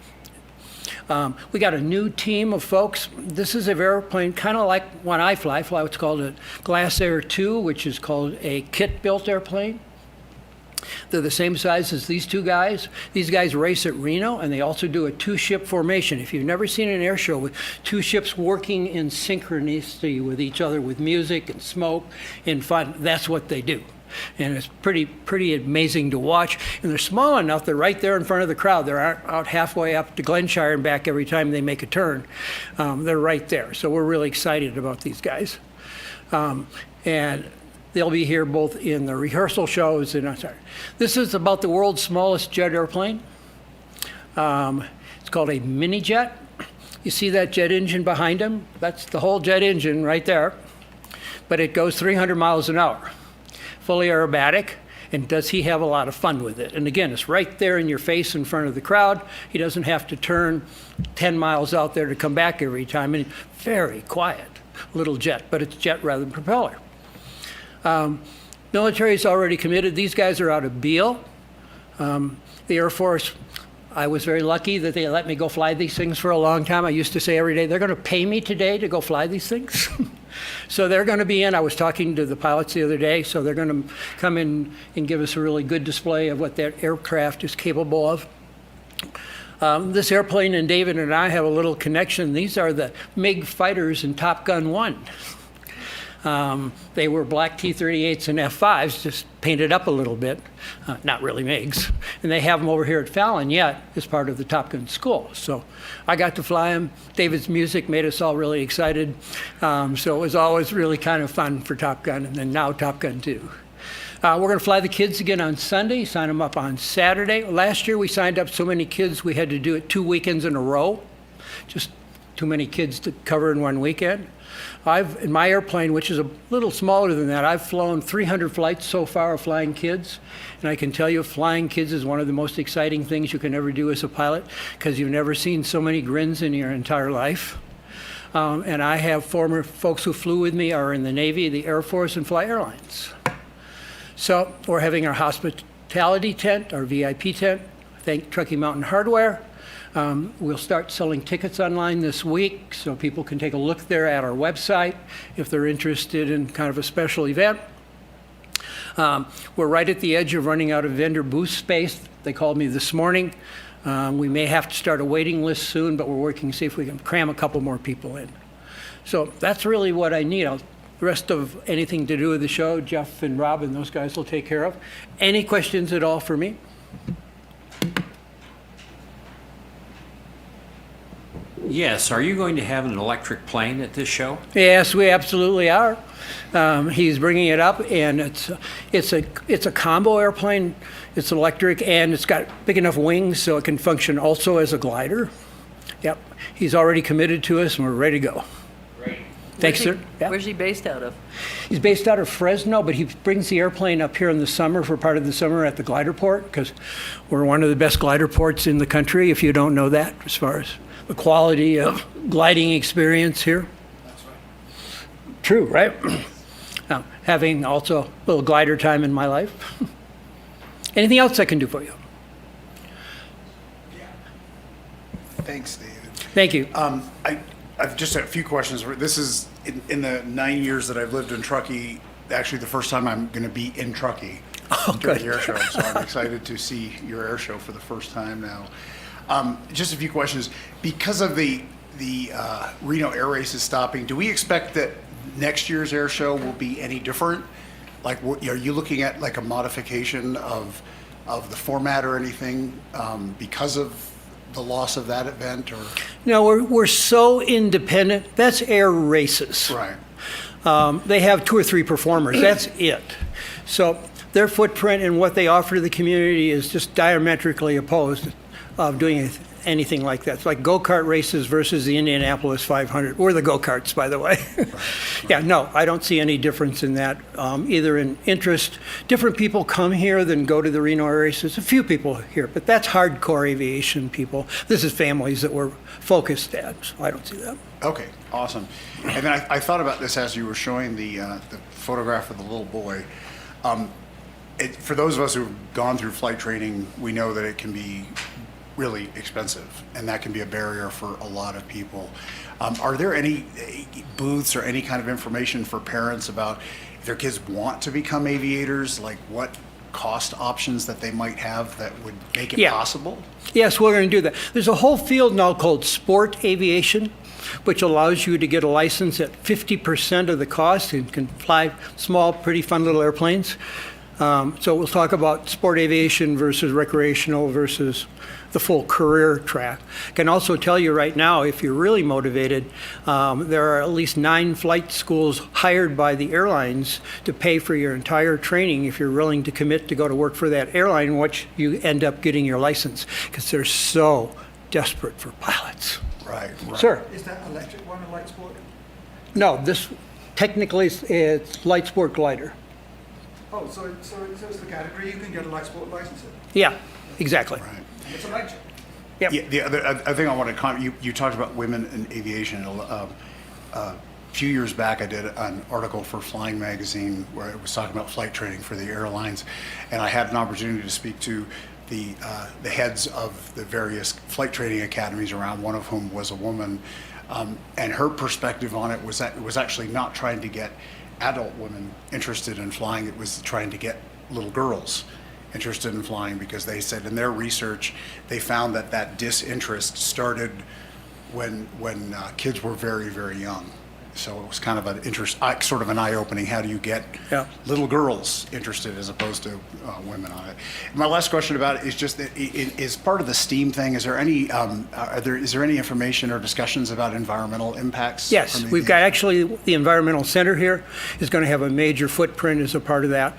S13: We got a new team of folks. This is an airplane kind of like one I fly what's called a Glass Air 2, which is called a kit-built airplane. They're the same size as these two guys. These guys race at Reno, and they also do a 2-ship formation. If you've never seen an air show with 2 ships working in synchronicity with each other with music and smoke and fun, that's what they do. And it's pretty amazing to watch. And they're small enough, they're right there in front of the crowd. They're out halfway up to Glenshire and back every time they make a turn. They're right there. So we're really excited about these guys. And they'll be here both in the rehearsal shows and, this is about the world's smallest jet airplane. It's called a mini jet. You see that jet engine behind him? That's the whole jet engine right there. But it goes 300 miles an hour. Fully aerobatic, and does he have a lot of fun with it? And again, it's right there in your face in front of the crowd. He doesn't have to turn 10 miles out there to come back every time. And very quiet little jet, but it's jet rather than propeller. Military is already committed. These guys are out of Beale. The Air Force, I was very lucky that they let me go fly these things for a long time. I used to say every day, they're going to pay me today to go fly these things. So they're going to be in. I was talking to the pilots the other day, so they're going to come in and give us a really good display of what that aircraft is capable of. This airplane, and David and I have a little connection. These are the MiG fighters in Top Gun 1. They were black T-38s and F-5s, just painted up a little bit, not really MiGs. And they have them over here at Fallon yet as part of the Top Gun school. So I got to fly them. David's music made us all really excited. So it was always really kind of fun for Top Gun, and then now Top Gun 2. We're going to fly the kids again on Sunday, sign them up on Saturday. Last year we signed up so many kids we had to do it 2 weekends in a row. Just too many kids to cover in one weekend. In my airplane, which is a little smaller than that, I've flown 300 flights so far of flying kids. And I can tell you, flying kids is one of the most exciting things you can ever do as a pilot, because you've never seen so many grins in your entire life. And I have former folks who flew with me are in the Navy, the Air Force, and fly airlines. So we're having our hospitality tent, our VIP tent. Thank Truckee Mountain Hardware. We'll start selling tickets online this week, so people can take a look there at our website if they're interested in kind of a special event. We're right at the edge of running out of vendor booth space. They called me this morning. We may have to start a waiting list soon, but we're working to see if we can cram a couple more people in. So that's really what I need. The rest of anything to do with the show, Jeff and Rob and those guys will take care of. Any questions at all for me?
S7: Yes, are you going to have an electric plane at this show?
S13: Yes, we absolutely are. He's bringing it up, and it's a combo airplane. It's electric, and it's got big enough wings so it can function also as a glider. Yep, he's already committed to us, and we're ready to go.
S4: Great.
S13: Thanks, sir. Yeah.
S4: Where's he based out of?
S13: He's based out of Fresno, but he brings the airplane up here in the summer for part of the summer at the glider port, because we're one of the best glider ports in the country, if you don't know that, as far as the quality of gliding experience here.
S6: That's right.
S13: True, right? Having also a little glider time in my life. Anything else I can do for you?
S6: Thanks, David.
S13: Thank you.
S6: I've just a few questions. This is in the 9 years that I've lived in Truckee, actually the first time I'm going to be in Truckee during the air show. So I'm excited to see your air show for the first time now. Just a few questions. Because of the Reno air races stopping, do we expect that next year's air show will be any different? Like, are you looking at like a modification of the format or anything because of the loss of that event? Or
S13: No, we're so independent. That's air races.
S6: right.
S13: They have 2 or 3 performers. That's it. So their footprint and what they offer to the community is just diametrically opposed of doing anything like that. It's like go-kart races versus the Indianapolis 500. We're the go-karts, by the way. Yeah, no, I don't see any difference in that, either in interest. Different people come here than go to the Reno air races. A few people here, but that's hardcore aviation people. This is families that we're focused at, so I don't see that.
S6: Okay, awesome. And then I thought about this as you were showing the photograph of the little boy. For those of us who've gone through flight training, we know that it can be really expensive, and that can be a barrier for a lot of people. Are there any booths or any kind of information for parents about if their kids want to become aviators, like what cost options that they might have that would make it possible?
S13: Yes, we're going to do that. There's a whole field now called sport aviation, which allows you to get a license at 50% of the cost and can fly small, pretty fun little airplanes. So we'll talk about sport aviation versus recreational versus the full career track. I can also tell you right now, if you're really motivated, there are at least 9 flight schools hired by the airlines to pay for your entire training if you're willing to commit to go to work for that airline, once you end up getting your license, because they're so desperate for pilots.
S6: Right.
S13: Sir?
S11: Is that electric one a light sport?
S13: No, this technically it's light sport glider.
S11: Oh, so it's the category you can get a light sport license in?
S13: Yeah, exactly.
S6: Right.
S11: It's electric.
S13: Yep.
S6: Yeah, the other thing I want to comment, you talked about women in aviation. A few years back, I did an article for Flying Magazine where it was talking about flight training for the airlines, and I had an opportunity to speak to the heads of the various flight training academies around, one of whom was a woman, and her perspective on it was that it was actually not trying to get adult women interested in flying, it was trying to get little girls interested in flying, because they said in their research they found that disinterest started when kids were very, very young. So it was kind of sort of an eye-opening. How do you get
S13: Yeah.
S6: little girls interested as opposed to women on it? My last question about it is just that is part of the STEAM thing. Is there any is there any information or discussions about environmental impacts?
S13: Yes,
S6: from the-
S13: we've got actually, the Environmental Center here is going to have a major footprint as a part of that.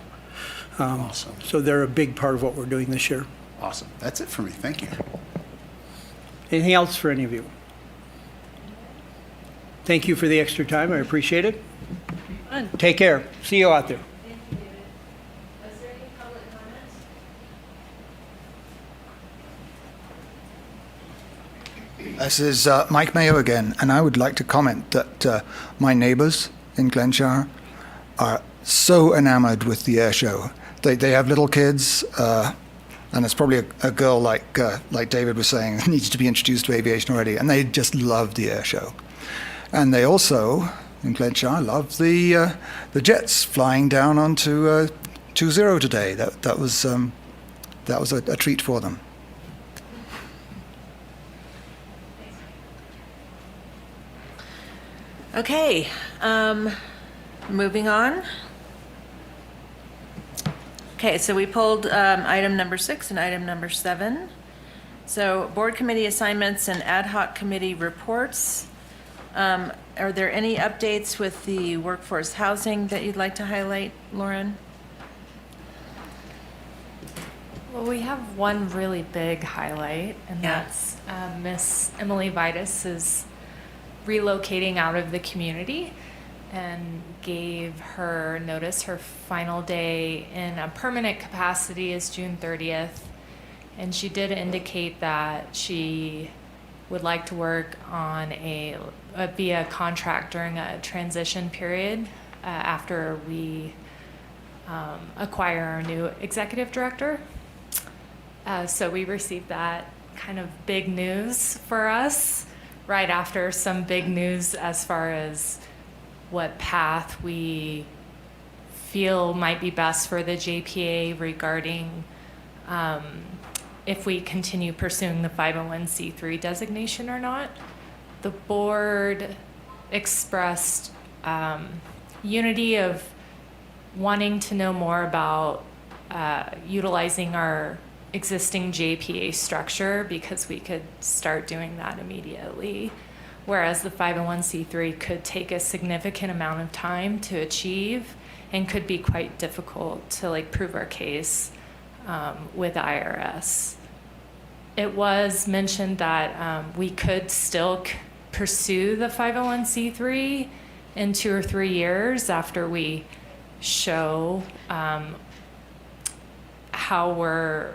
S6: Awesome.
S13: So they're a big part of what we're doing this year.
S6: Awesome. That's it for me. Thank you.
S13: Anything else for any of you? Thank you for the extra time. I appreciate it. Take care. See you out there.
S2: Thank you, David. Was there any public comments?
S11: This is Mike Mayo again, and I would like to comment that my neighbors in Glenshire are so enamored with the air show. They have little kids, and it's probably a girl like David was saying, that needs to be introduced to aviation already, and they just love the air show. And they also, in Glenshire, love the jets flying down onto 20 today. That was a treat for them.
S2: Okay, moving on. Okay, so we pulled item number 6 and item number 7. So board committee assignments and ad hoc committee reports. Are there any updates with the workforce housing that you'd like to highlight, Lauren?
S3: Well, we have one really big highlight, and
S2: Yeah.
S3: that's Miss Emily Vitus is relocating out of the community and gave her notice. Her final day in a permanent capacity is June 30th. And she did indicate that she would like to work on be a contract during a transition period after we acquire our new executive director. So we received that kind of big news for us right after some big news as far as what path we feel might be best for the JPA regarding if we continue pursuing the 501c3 designation or not. The board expressed unity of wanting to know more about utilizing our existing JPA structure because we could start doing that immediately, whereas the 501c3 could take a significant amount of time to achieve and could be quite difficult to prove our case with IRS. It was mentioned that we could still pursue the 501c3 in 2 or 3 years after we show how we're,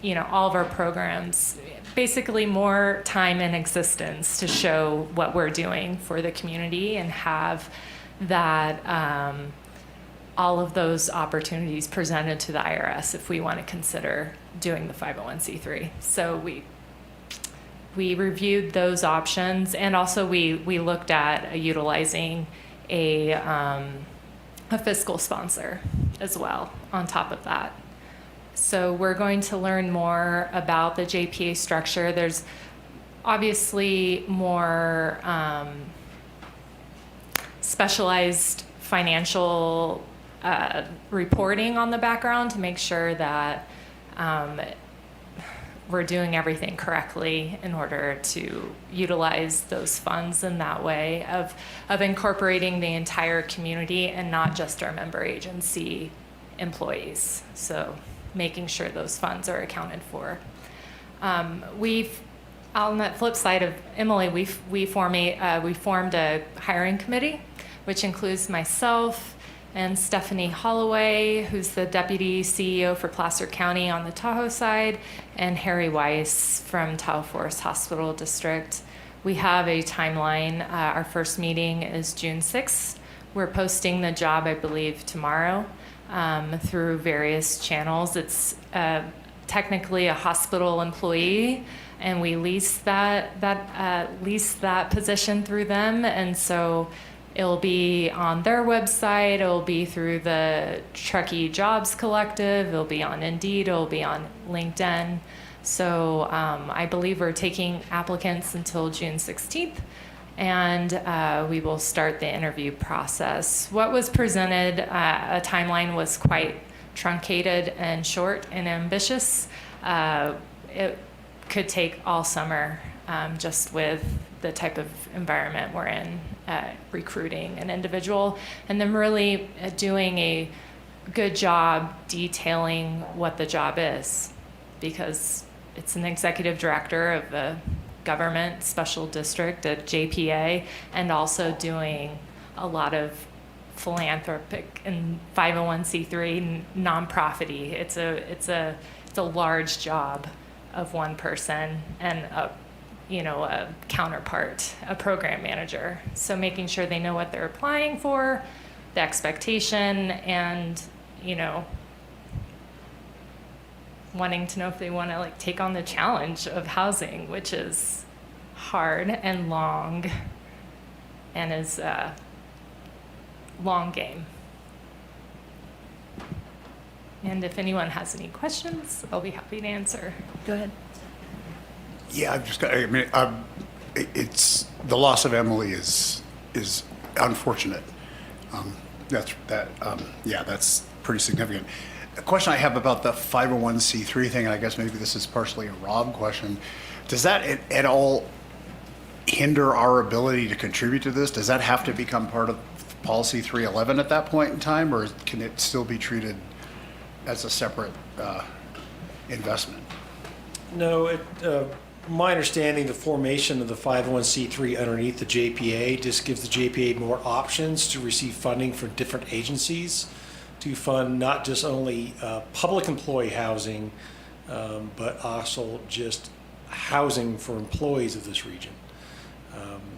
S3: all of our programs, basically more time in existence to show what we're doing for the community and have that all of those opportunities presented to the IRS if we want to consider doing the 501c3. So we reviewed those options, and also we looked at utilizing a fiscal sponsor as well on top of that. So we're going to learn more about the JPA structure. There's obviously more specialized financial reporting on the background to make sure that we're doing everything correctly in order to utilize those funds in that way of incorporating the entire community and not just our member agency employees. So making sure those funds are accounted for. We've, on that flip side of Emily, we formed a hiring committee, which includes myself and Stephanie Holloway, who's the Deputy CEO for Placer County on the Tahoe side, and Harry Weiss from Tahoe Forest Hospital District. We have a timeline. Our first meeting is June 6th. We're posting the job, I believe, tomorrow through various channels. It's technically a hospital employee, and we lease that position through them, and so it'll be on their website, it'll be through the Truckee Jobs Collective, it'll be on Indeed, it'll be on LinkedIn. So I believe we're taking applicants until June 16th, and we will start the interview process. What was presented, a timeline was quite truncated and short and ambitious. It could take all summer, just with the type of environment we're in, recruiting an individual, and then really doing a good job detailing what the job is, because it's an executive director of a government special district at JPA, and also doing a lot of philanthropic and 501c3 nonprofity. It's a large job of one person and a counterpart, a program manager. So making sure they know what they're applying for, the expectation, and wanting to know if they want to take on the challenge of housing, which is hard and long, and is a long game. And if anyone has any questions, I'll be happy to answer.
S2: Go ahead.
S6: Yeah, it's the loss of Emily is unfortunate. That's pretty significant. A question I have about the 501c3 thing, and I guess maybe this is partially a Rob question. Does that at all hinder our ability to contribute to this? Does that have to become part of policy 311 at that point in time, or can it still be treated as a separate investment?
S9: No, my understanding, the formation of the 501c3 underneath the JPA just gives the JPA more options to receive funding from different agencies to fund not just only public employee housing, but also just housing for employees of this region.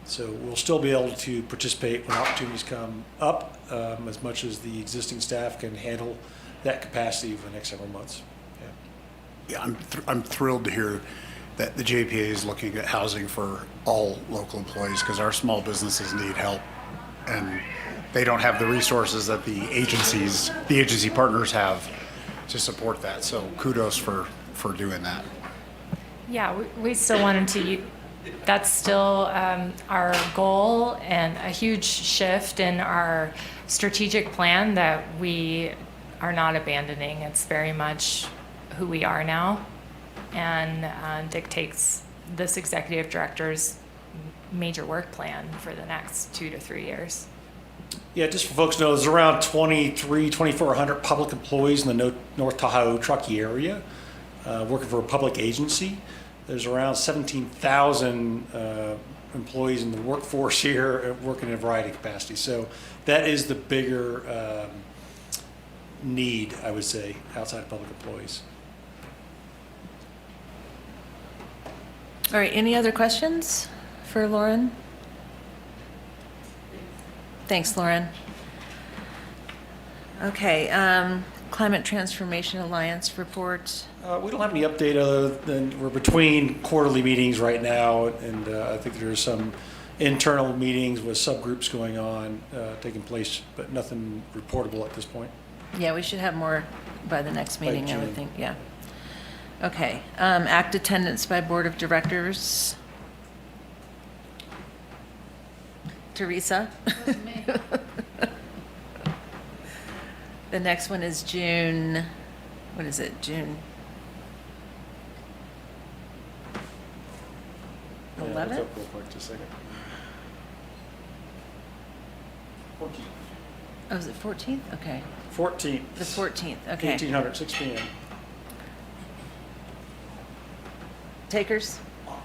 S9: So we'll still be able to participate when opportunities come up, as much as the existing staff can handle that capacity over the next several months.
S6: Yeah, I'm thrilled to hear that the JPA is looking at housing for all local employees, because our small businesses need help, and they don't have the resources that the agency partners have to support that. So kudos for doing that.
S3: Yeah, we still wanted to, that's still our goal, and a huge shift in our strategic plan that we are not abandoning. It's very much who we are now, and dictates this executive director's major work plan for the next 2 to 3 years.
S9: Yeah, just for folks to know, there's around 2,400 public employees in the North Tahoe, Truckee area working for a public agency. There's around 17,000 employees in the workforce here working in a variety of capacities. So that is the bigger need, I would say, outside of public employees.
S2: All right, any other questions for Lauren? Thanks, Lauren. Okay, Climate Transformation Alliance report.
S9: We don't have any update other than we're between quarterly meetings right now, and I think there's some internal meetings with subgroups going on, taking place, but nothing reportable at this point.
S2: Yeah, we should have more by the next meeting, I would
S9: June.
S2: think, yeah. Okay, act attendance by Board of Directors. Teresa? The next one is June, what is it, June
S9: Yeah, look
S2: 11th?
S9: up real quick, just a second. 14th.
S2: Oh, is it 14th? Okay,
S9: 14th.
S2: the 14th, okay.
S9: 1800, 6 p.m.
S2: Takers?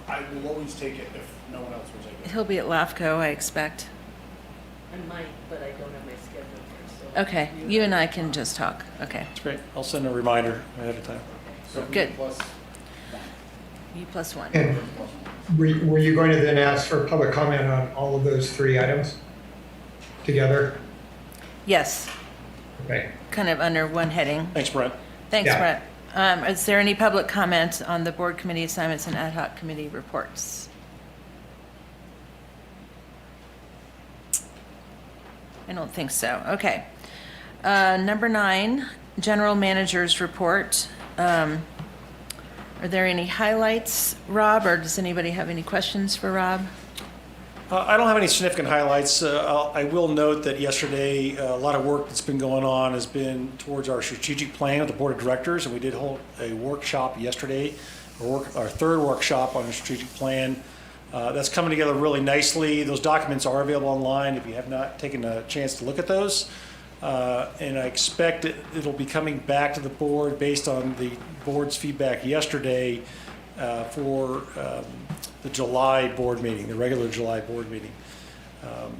S6: I will always take it if no one else will take it.
S2: He'll be at LAFCO, I expect.
S4: I might, but I don't have my schedule here, so.
S2: Okay, you and I can just talk, okay.
S9: That's great. I'll send a reminder ahead of time.
S2: Good.
S6: Plus,
S2: You plus one.
S8: And were you going to then ask for public comment on all of those 3 items together?
S2: Yes,
S8: Okay.
S2: kind of under one heading.
S9: Thanks, Brent.
S2: Thanks,
S8: Yeah.
S2: Brett. Is there any public comment on the board committee assignments and ad hoc committee reports? I don't think so. Okay. Number 9, general manager's report. Are there any highlights, Rob, or does anybody have any questions for Rob?
S9: I don't have any significant highlights. I will note that yesterday, a lot of work that's been going on has been towards our strategic plan of the board of directors, and we did hold a workshop yesterday, our third workshop on the strategic plan. That's coming together really nicely. Those documents are available online if you have not taken a chance to look at those. And I expect it'll be coming back to the board based on the board's feedback yesterday for the July board meeting, the regular July board meeting.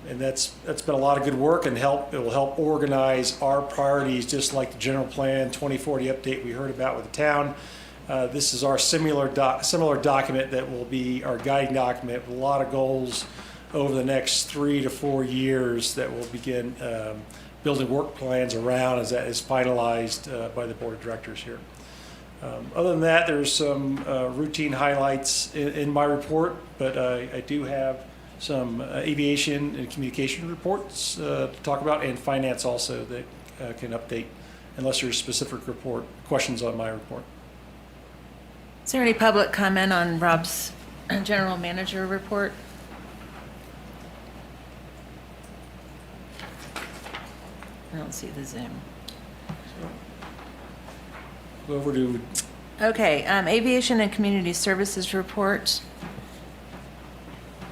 S9: And that's been a lot of good work, and it will help organize our priorities, just like the general plan 2040 update we heard about with the town. This is our similar document that will be our guiding document with a lot of goals over the next 3 to 4 years that will begin building work plans around as that is finalized by the board of directors here. Other than that, there's some routine highlights in my report, but I do have some aviation and communication reports to talk about, and finance also that can update unless there's specific questions on my report.
S2: Is there any public comment on Rob's general manager report? I don't see the Zoom.
S9: Go over to
S2: Okay, aviation and community services report.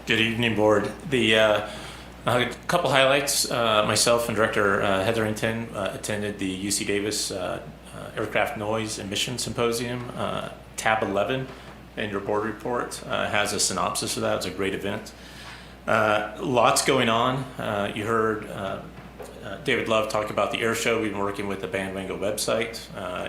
S14: Good evening, board. A couple highlights. Myself and Director Hetherington attended the UC Davis Aircraft Noise Emission Symposium. Tab 11 in your board report has a synopsis of that. It was a great event. Lots going on. You heard David Love talk about the air show. We've been working with the Bandwango website.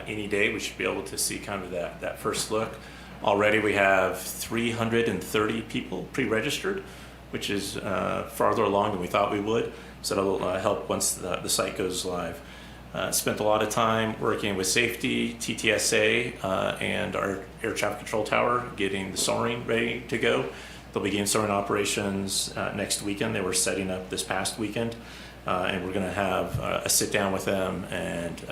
S14: Any day we should be able to see kind of that first look. Already we have 330 people pre-registered, which is farther along than we thought we would. So that'll help once the site goes live. Spent a lot of time working with safety, TTSA, and our air traffic control tower, getting the soaring ready to go. They'll begin soaring operations next weekend. They were setting up this past weekend, and we're going to have a sit down with them and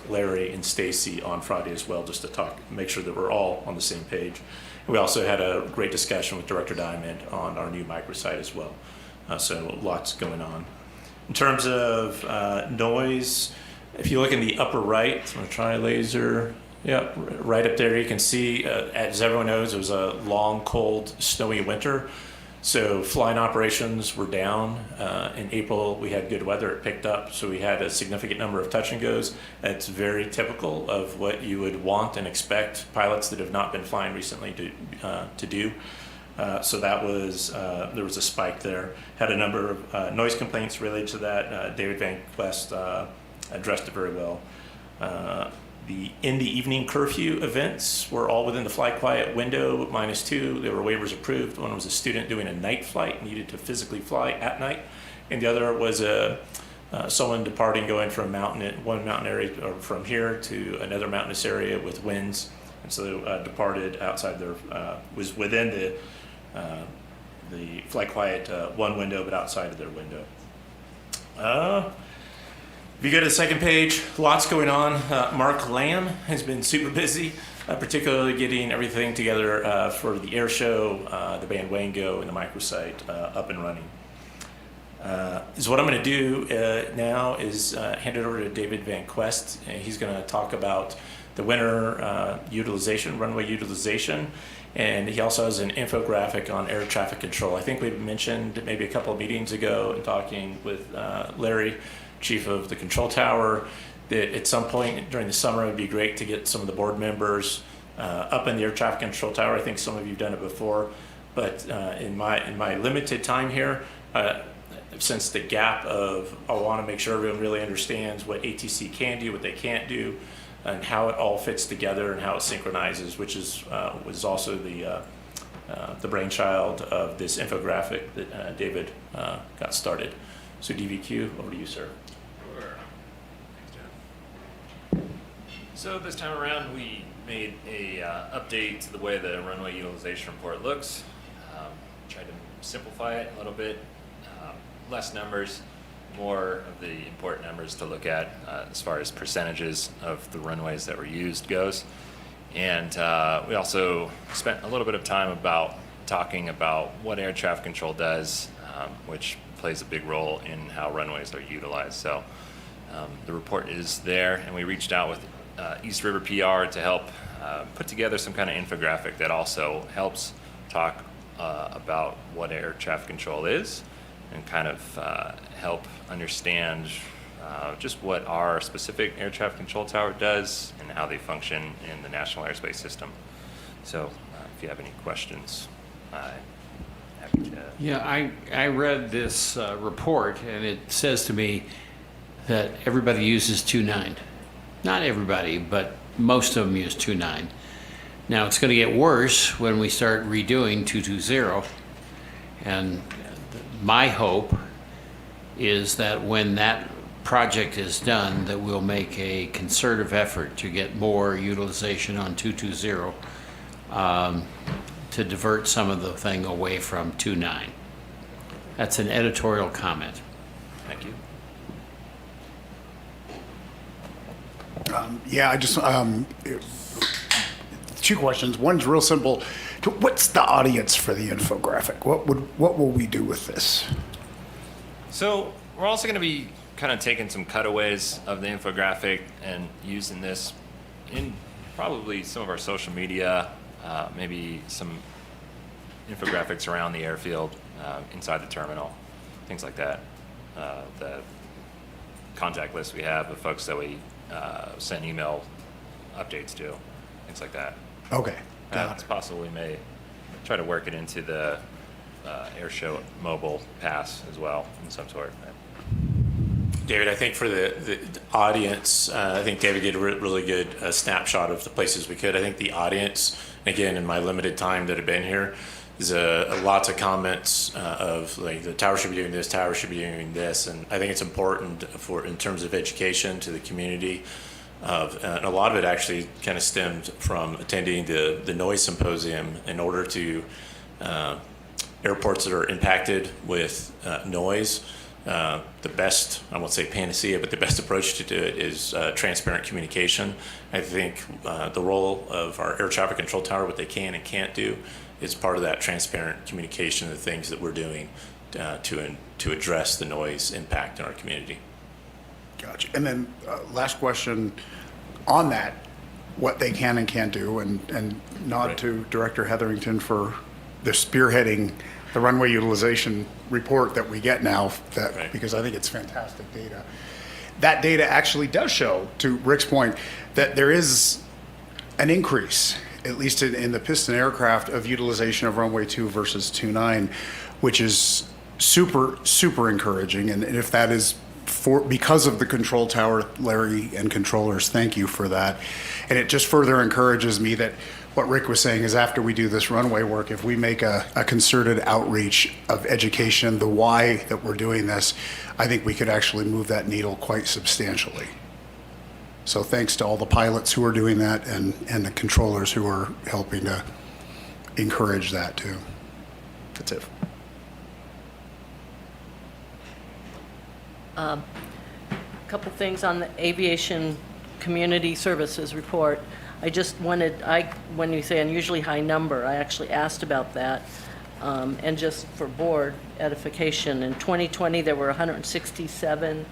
S14: Larry and Stacy on Friday as well, just to talk, make sure that we're all on the same page. And we also had a great discussion with Director Diamond on our new microsite as well. So lots going on. In terms of noise, if you look in the upper right, I'm going to try laser. Yeah, right up there you can see, as everyone knows, it was a long, cold, snowy winter. So flying operations were down. In April, we had good weather, it picked up. So we had a significant number of touch and goes. That's very typical of what you would want and expect pilots that have not been flying recently to do. So that was, there was a spike there. Had a number of noise complaints related to that. David Van Quest addressed it very well. The in the evening curfew events were all within the fly quiet window, -2. There were waivers approved. One was a student doing a night flight, needed to physically fly at night. And the other was someone departing, going from one mountain area, or from here to another mountainous area with winds. And so departed outside their, was within the fly quiet one window, but outside of their window. If you go to the second page, lots going on. Mark Lamb has been super busy, particularly getting everything together for the air show, the Bandwango, and the microsite up and running. So what I'm going to do now is hand it over to David Van Quest. He's going to talk about the winter utilization, runway utilization, and he also has an infographic on air traffic control. I think we mentioned maybe a couple of meetings ago in talking with Larry, chief of the control tower, that at some point during the summer it would be great to get some of the board members up in the air traffic control tower. I think some of you have done it before, but in my limited time here, since the gap of, I want to make sure everyone really understands what ATC can do, what they can't do, and how it all fits together and how it synchronizes, which was also the brainchild of this infographic that David got started. So DVQ, over to you, sir.
S15: Sure. Thanks, John. So this time around, we made a update to the way the runway utilization report looks. Tried to simplify it a little bit. Less numbers, more of the important numbers to look at as far as percentages of the runways that were used goes. And we also spent a little bit of time about talking about what air traffic control does, which plays a big role in how runways are utilized. So the report is there, and we reached out with East River PR to help put together some kind of infographic that also helps talk about what air traffic control is and kind of help understand just what our specific air traffic control tower does and how they function in the national airspace system. So if you have any questions, I'm happy to.
S7: Yeah, I read this report, and it says to me that everybody uses 2.9. Not everybody, but most of them use 2.9. Now, it's going to get worse when we start redoing 2.20, and my hope is that when that project is done, that we'll make a concerted effort to get more utilization on 2.20 to divert some of the thing away from 2.9. That's an editorial comment.
S15: Thank you.
S6: Yeah, I just, two questions. One's real simple. What's the audience for the infographic? What will we do with this?
S15: So we're also going to be kind of taking some cutaways of the infographic and using this in probably some of our social media, maybe some infographics around the airfield, inside the terminal, things like that. The contact list we have of folks that we send email updates to, things like that.
S6: Okay.
S15: It's possible we may try to work it into the air show mobile pass as well in some sort.
S14: David, I think for the audience, I think David did a really good snapshot of the places we could. I think the audience, again, in my limited time that I've been here, is lots of comments of like the tower should be doing this, tower should be doing this, and I think it's important for in terms of education to the community. And a lot of it actually kind of stemmed from attending the noise symposium in order to airports that are impacted with noise. The best, I won't say panacea, but the best approach to do it is transparent communication. I think the role of our air traffic control tower, what they can and can't do, is part of that transparent communication of the things that we're doing to address the noise impact in our community.
S6: Gotcha. And then last question on that, what they can and can't do, and nod
S14: Right.
S6: to Director Hetherington for the spearheading the runway utilization report that we get now, that
S14: Right.
S6: because I think it's fantastic data. That data actually does show, to Rick's point, that there is an increase, at least in the piston aircraft, of utilization of runway 2 versus 2.9, which is super, super encouraging. And if that is because of the control tower, Larry and controllers, thank you for that. And it just further encourages me that what Rick was saying is after we do this runway work, if we make a concerted outreach of education, the why that we're doing this, I think we could actually move that needle quite substantially. So thanks to all the pilots who are doing that and the controllers who are helping to encourage that too. That's it.
S4: A couple things on the aviation community services report. I just wanted, when you say unusually high number, I actually asked about that. And just for board edification, in 2020, there were 167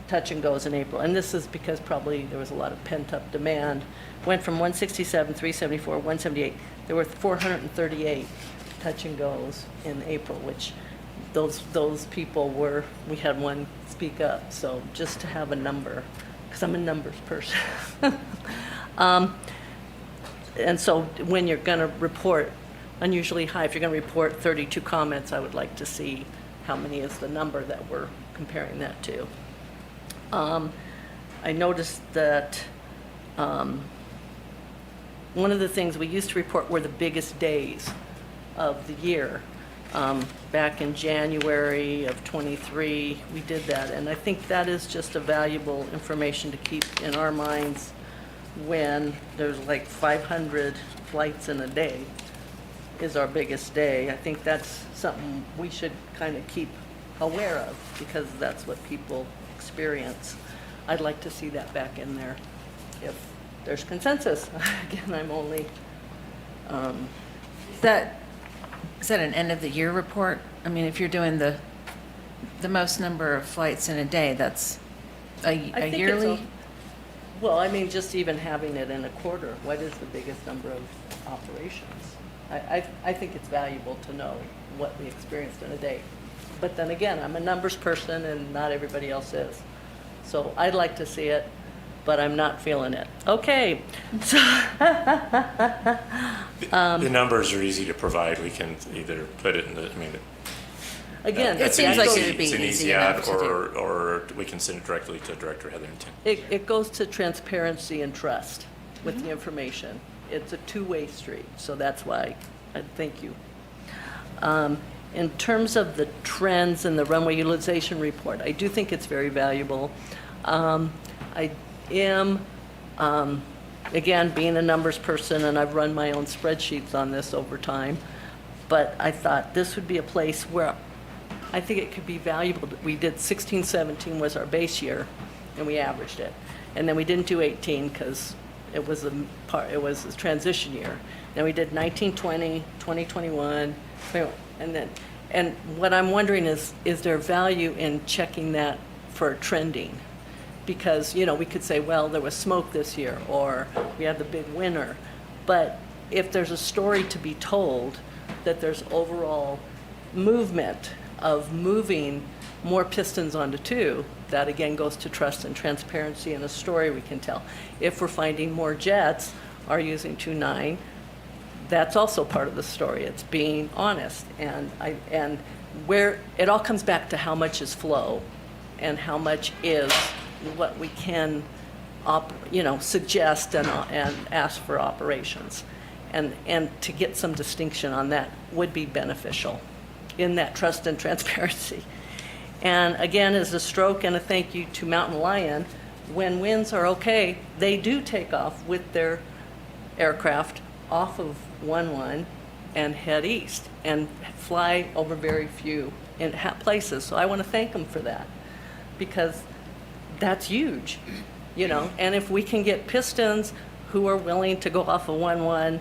S4: touch and goes in April. And this is because probably there was a lot of pent up demand. Went from 167, 374, 178. There were 438 touch and goes in April, which those people were, we had one speak up. So just to have a number, because I'm a numbers person. And so when you're going to report unusually high, if you're going to report 32 comments, I would like to see how many is the number that we're comparing that to. I noticed that one of the things we used to report were the biggest days of the year. Back in January of 23, we did that. And I think that is just a valuable information to keep in our minds when there's like 500 flights in a day is our biggest day. I think that's something we should kind of keep aware of because that's what people experience. I'd like to see that back in there if there's consensus. Again, I'm only...
S2: That is that an end of the year report? I mean, if you're doing the most number of flights in a day, that's
S4: I
S2: a
S4: think it's
S2: yearly?
S4: Well, I mean, just even having it in a quarter, what is the biggest number of operations? I think it's valuable to know what we experienced in a day. But then again, I'm a numbers person and not everybody else is. So I'd like to see it, but I'm not feeling it. Okay. So
S14: The numbers are easy to provide. We can either put it in the, I mean,
S4: again,
S2: It seems like it would be
S14: it's an
S2: easy
S14: easy ad,
S2: enough to do.
S14: or we can send it directly to Director Hetherington.
S4: it goes to transparency and trust with the information. It's a two-way street, so that's why I thank you. In terms of the trends in the runway utilization report, I do think it's very valuable. I am, again, being a numbers person, and I've run my own spreadsheets on this over time, but I thought this would be a place where I think it could be valuable. We did 16, 17 was our base year, and we averaged it. And then we didn't do 18 because it was a transition year. Then we did 19, 20, 20, 21, and what I'm wondering is there value in checking that for trending? Because, you know, we could say, well, there was smoke this year, or we had the big winter. But if there's a story to be told, that there's overall movement of moving more pistons onto two, that again goes to trust and transparency and a story we can tell. If we're finding more jets are using 2.9, that's also part of the story. It's being honest. And where it all comes back to how much is flow and how much is what we can suggest and ask for operations. And to get some distinction on that would be beneficial in that trust and transparency. And again, as a stroke and a thank you to Mountain Lion, when winds are okay, they do take off with their aircraft off of 1-1 and head east and fly over very few places. So I want to thank them for that, because that's huge, and if we can get pistons who are willing to go off of 1-1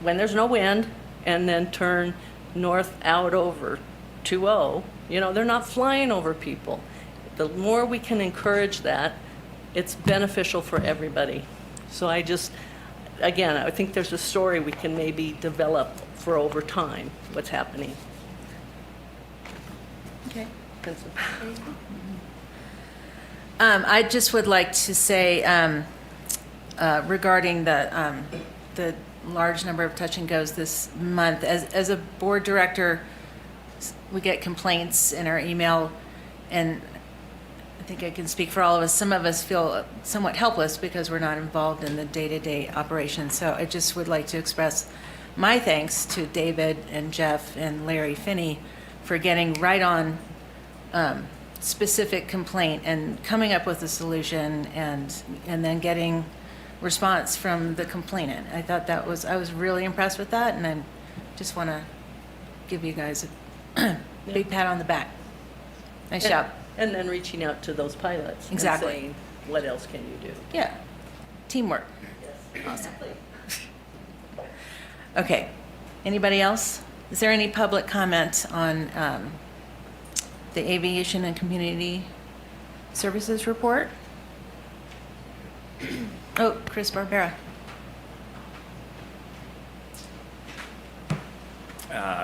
S4: when there's no wind and then turn north out over 2-0, they're not flying over people. The more we can encourage that, it's beneficial for everybody. So I think there's a story we can maybe develop for over time, what's happening.
S2: Okay.
S4: Vincent.
S2: I just would like to say regarding the large number of touch and goes this month, as a board director, we get complaints in our email, and I think I can speak for all of us. Some of us feel somewhat helpless because we're not involved in the day-to-day operations. So I just would like to express my thanks to David and Jeff and Larry Finney for getting right on specific complaint and coming up with a solution and then getting response from the complainant. I thought I was really impressed with that, and I just want to give you guys a big pat on the back. Nice job.
S4: And then reaching out to those pilots.
S2: Exactly.
S4: And saying, what else can you do?
S2: Yeah, teamwork.
S4: Yes.
S2: Awesome. Okay, anybody else? Is there any public comment on the Aviation and Community Services report? Oh, Chris Barbera.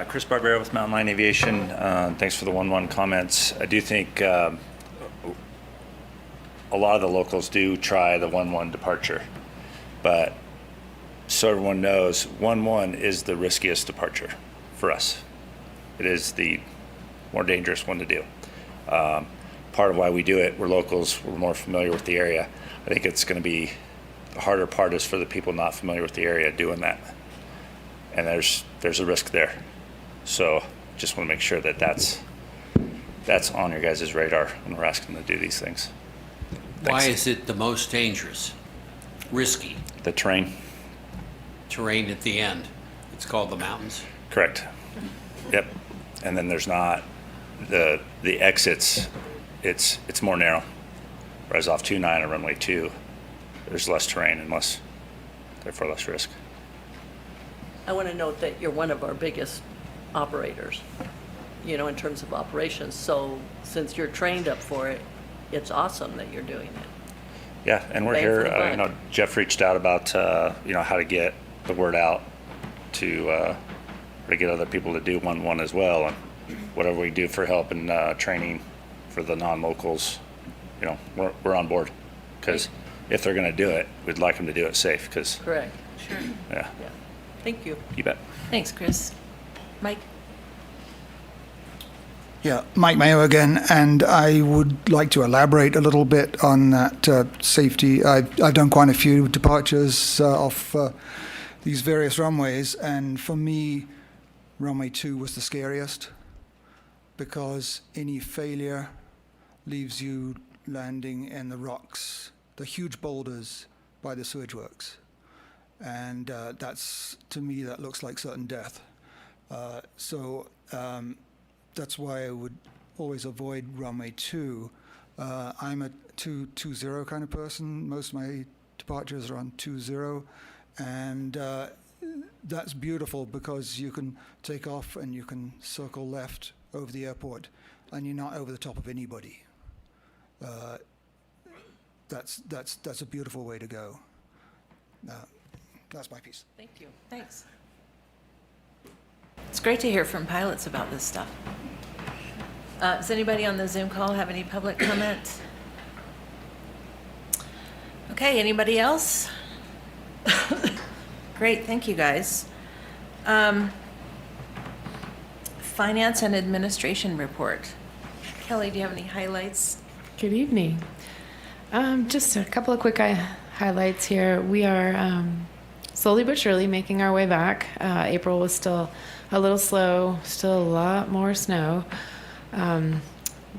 S5: Chris Barbera with Mountain Lion Aviation. Thanks for the 1-1 comments. I do think a lot of the locals do try the 1-1 departure, but so everyone knows, 1-1 is the riskiest departure for us. It is the more dangerous one to do. Part of why we do it, we're locals, we're more familiar with the area. I think it's going to be, the harder part is for the people not familiar with the area doing that. And there's a risk there. So just want to make sure that that's on your guys' radar when we're asking them to do these things.
S7: Why
S5: Thanks.
S7: is it the most dangerous? Risky?
S5: The terrain.
S7: Terrain at the end. It's called the mountains.
S5: Correct. Yep. And then there's not the exits. It's more narrow. Whereas off 2.9 or runway 2, there's less terrain and therefore less risk.
S4: I want to note that you're one of our biggest operators, you know, in terms of operations. So since you're trained up for it, it's awesome that you're doing it.
S5: Yeah, and we're
S4: Bang
S5: here.
S4: for the buck.
S5: You know, Jeff reached out about how to get the word out to get other people to do one as well, and whatever we do for help and training for the non-locals, you know, we're on board, because if they're going to do it, we'd like them to do it safe. Because
S4: Correct.
S2: Sure.
S5: yeah,
S4: Thank you.
S5: you bet.
S2: Thanks, Chris. Mike?
S11: Yeah, Mike Mayo again, and I would like to elaborate a little bit on that safety. I've done quite a few departures off these various runways, and for me, runway 2 was the scariest, because any failure leaves you landing in the rocks, the huge boulders by the sewage works, and that's, to me, that looks like certain death. That's why I would always avoid runway 2. I'm a 220 kind of person. Most of my departures are on 20, and that's beautiful because you can take off and you can circle left over the airport, and you're not over the top of anybody. That's a beautiful way to go. That's my piece.
S4: Thank you.
S2: Thanks. It's great to hear from pilots about this stuff. Does anybody on the Zoom call have any public comment? Okay, anybody else? Great, thank you, guys. Finance and Administration Report. Kelly, do you have any highlights?
S3: Good evening. Just a couple of quick highlights here. We are slowly but surely making our way back. April was still a little slow, still a lot more snow.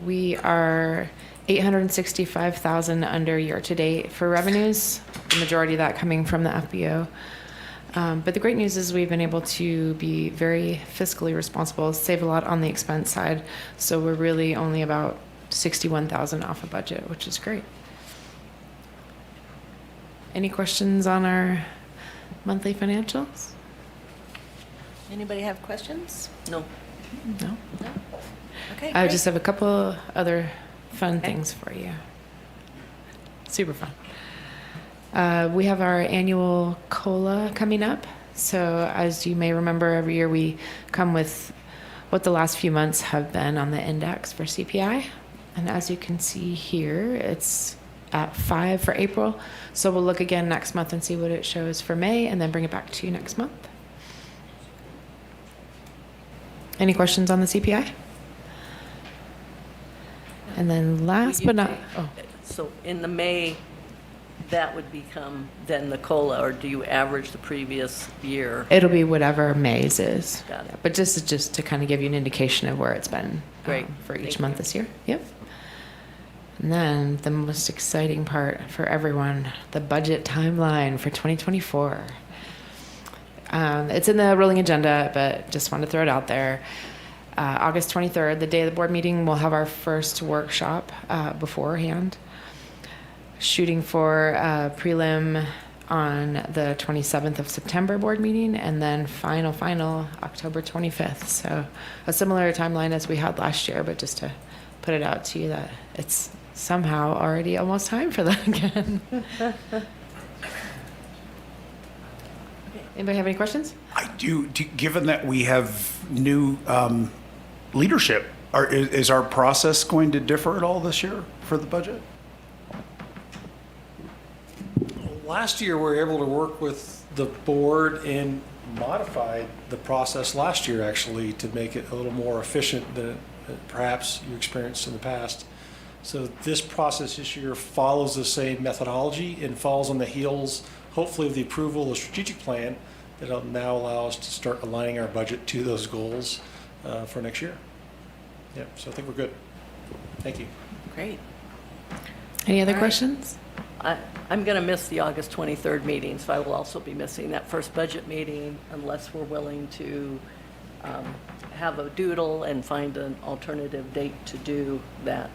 S3: We are 865,000 under year to date for revenues, the majority of that coming from the FBO. But the great news is we've been able to be very fiscally responsible, save a lot on the expense side. So we're really only about 61,000 off a budget, which is great. Any questions on our monthly financials?
S2: Anybody have questions?
S4: No.
S3: No?
S2: Okay,
S3: I
S2: great.
S3: just have a couple other fun things for you. Super fun. We have our annual COLA coming up. So as you may remember, every year we come with what the last few months have been on the index for CPI. And as you can see here, it's at 5 for April. So we'll look again next month and see what it shows for May, and then bring it back to you next month. Any questions on the CPI? And then last but not,
S4: So in the May, that would become then the COLA, or do you average the previous year?
S3: it'll be whatever May's is.
S4: Got it.
S3: But just to kind of give you an indication of where it's been
S4: Great.
S3: For each
S4: Thank
S3: month
S4: you.
S3: this year. Yep. And then the most exciting part for everyone, the budget timeline for 2024. It's in the rolling agenda, but just wanted to throw it out there. August 23rd, the day of the board meeting, we'll have our first workshop beforehand. Shooting for prelim on the 27th of September board meeting, and then final October 25th. So a similar timeline as we had last year, but just to put it out to you that it's somehow already almost time for that again. Anybody have any questions?
S6: I do. Given that we have new leadership, is our process going to differ at all this year for the budget?
S9: Last year, we were able to work with the board and modified the process last year, actually, to make it a little more efficient than perhaps you experienced in the past. So this process this year follows the same methodology and falls on the heels, hopefully, of the approval of the strategic plan that'll now allow us to start aligning our budget to those goals for next year. Yeah, so I think we're good. Thank you.
S2: Great.
S3: Any other
S2: All right.
S3: questions?
S4: I'm going to miss the August 23rd meeting, so I will also be missing that first budget meeting unless we're willing to have a doodle and find an alternative date to do that.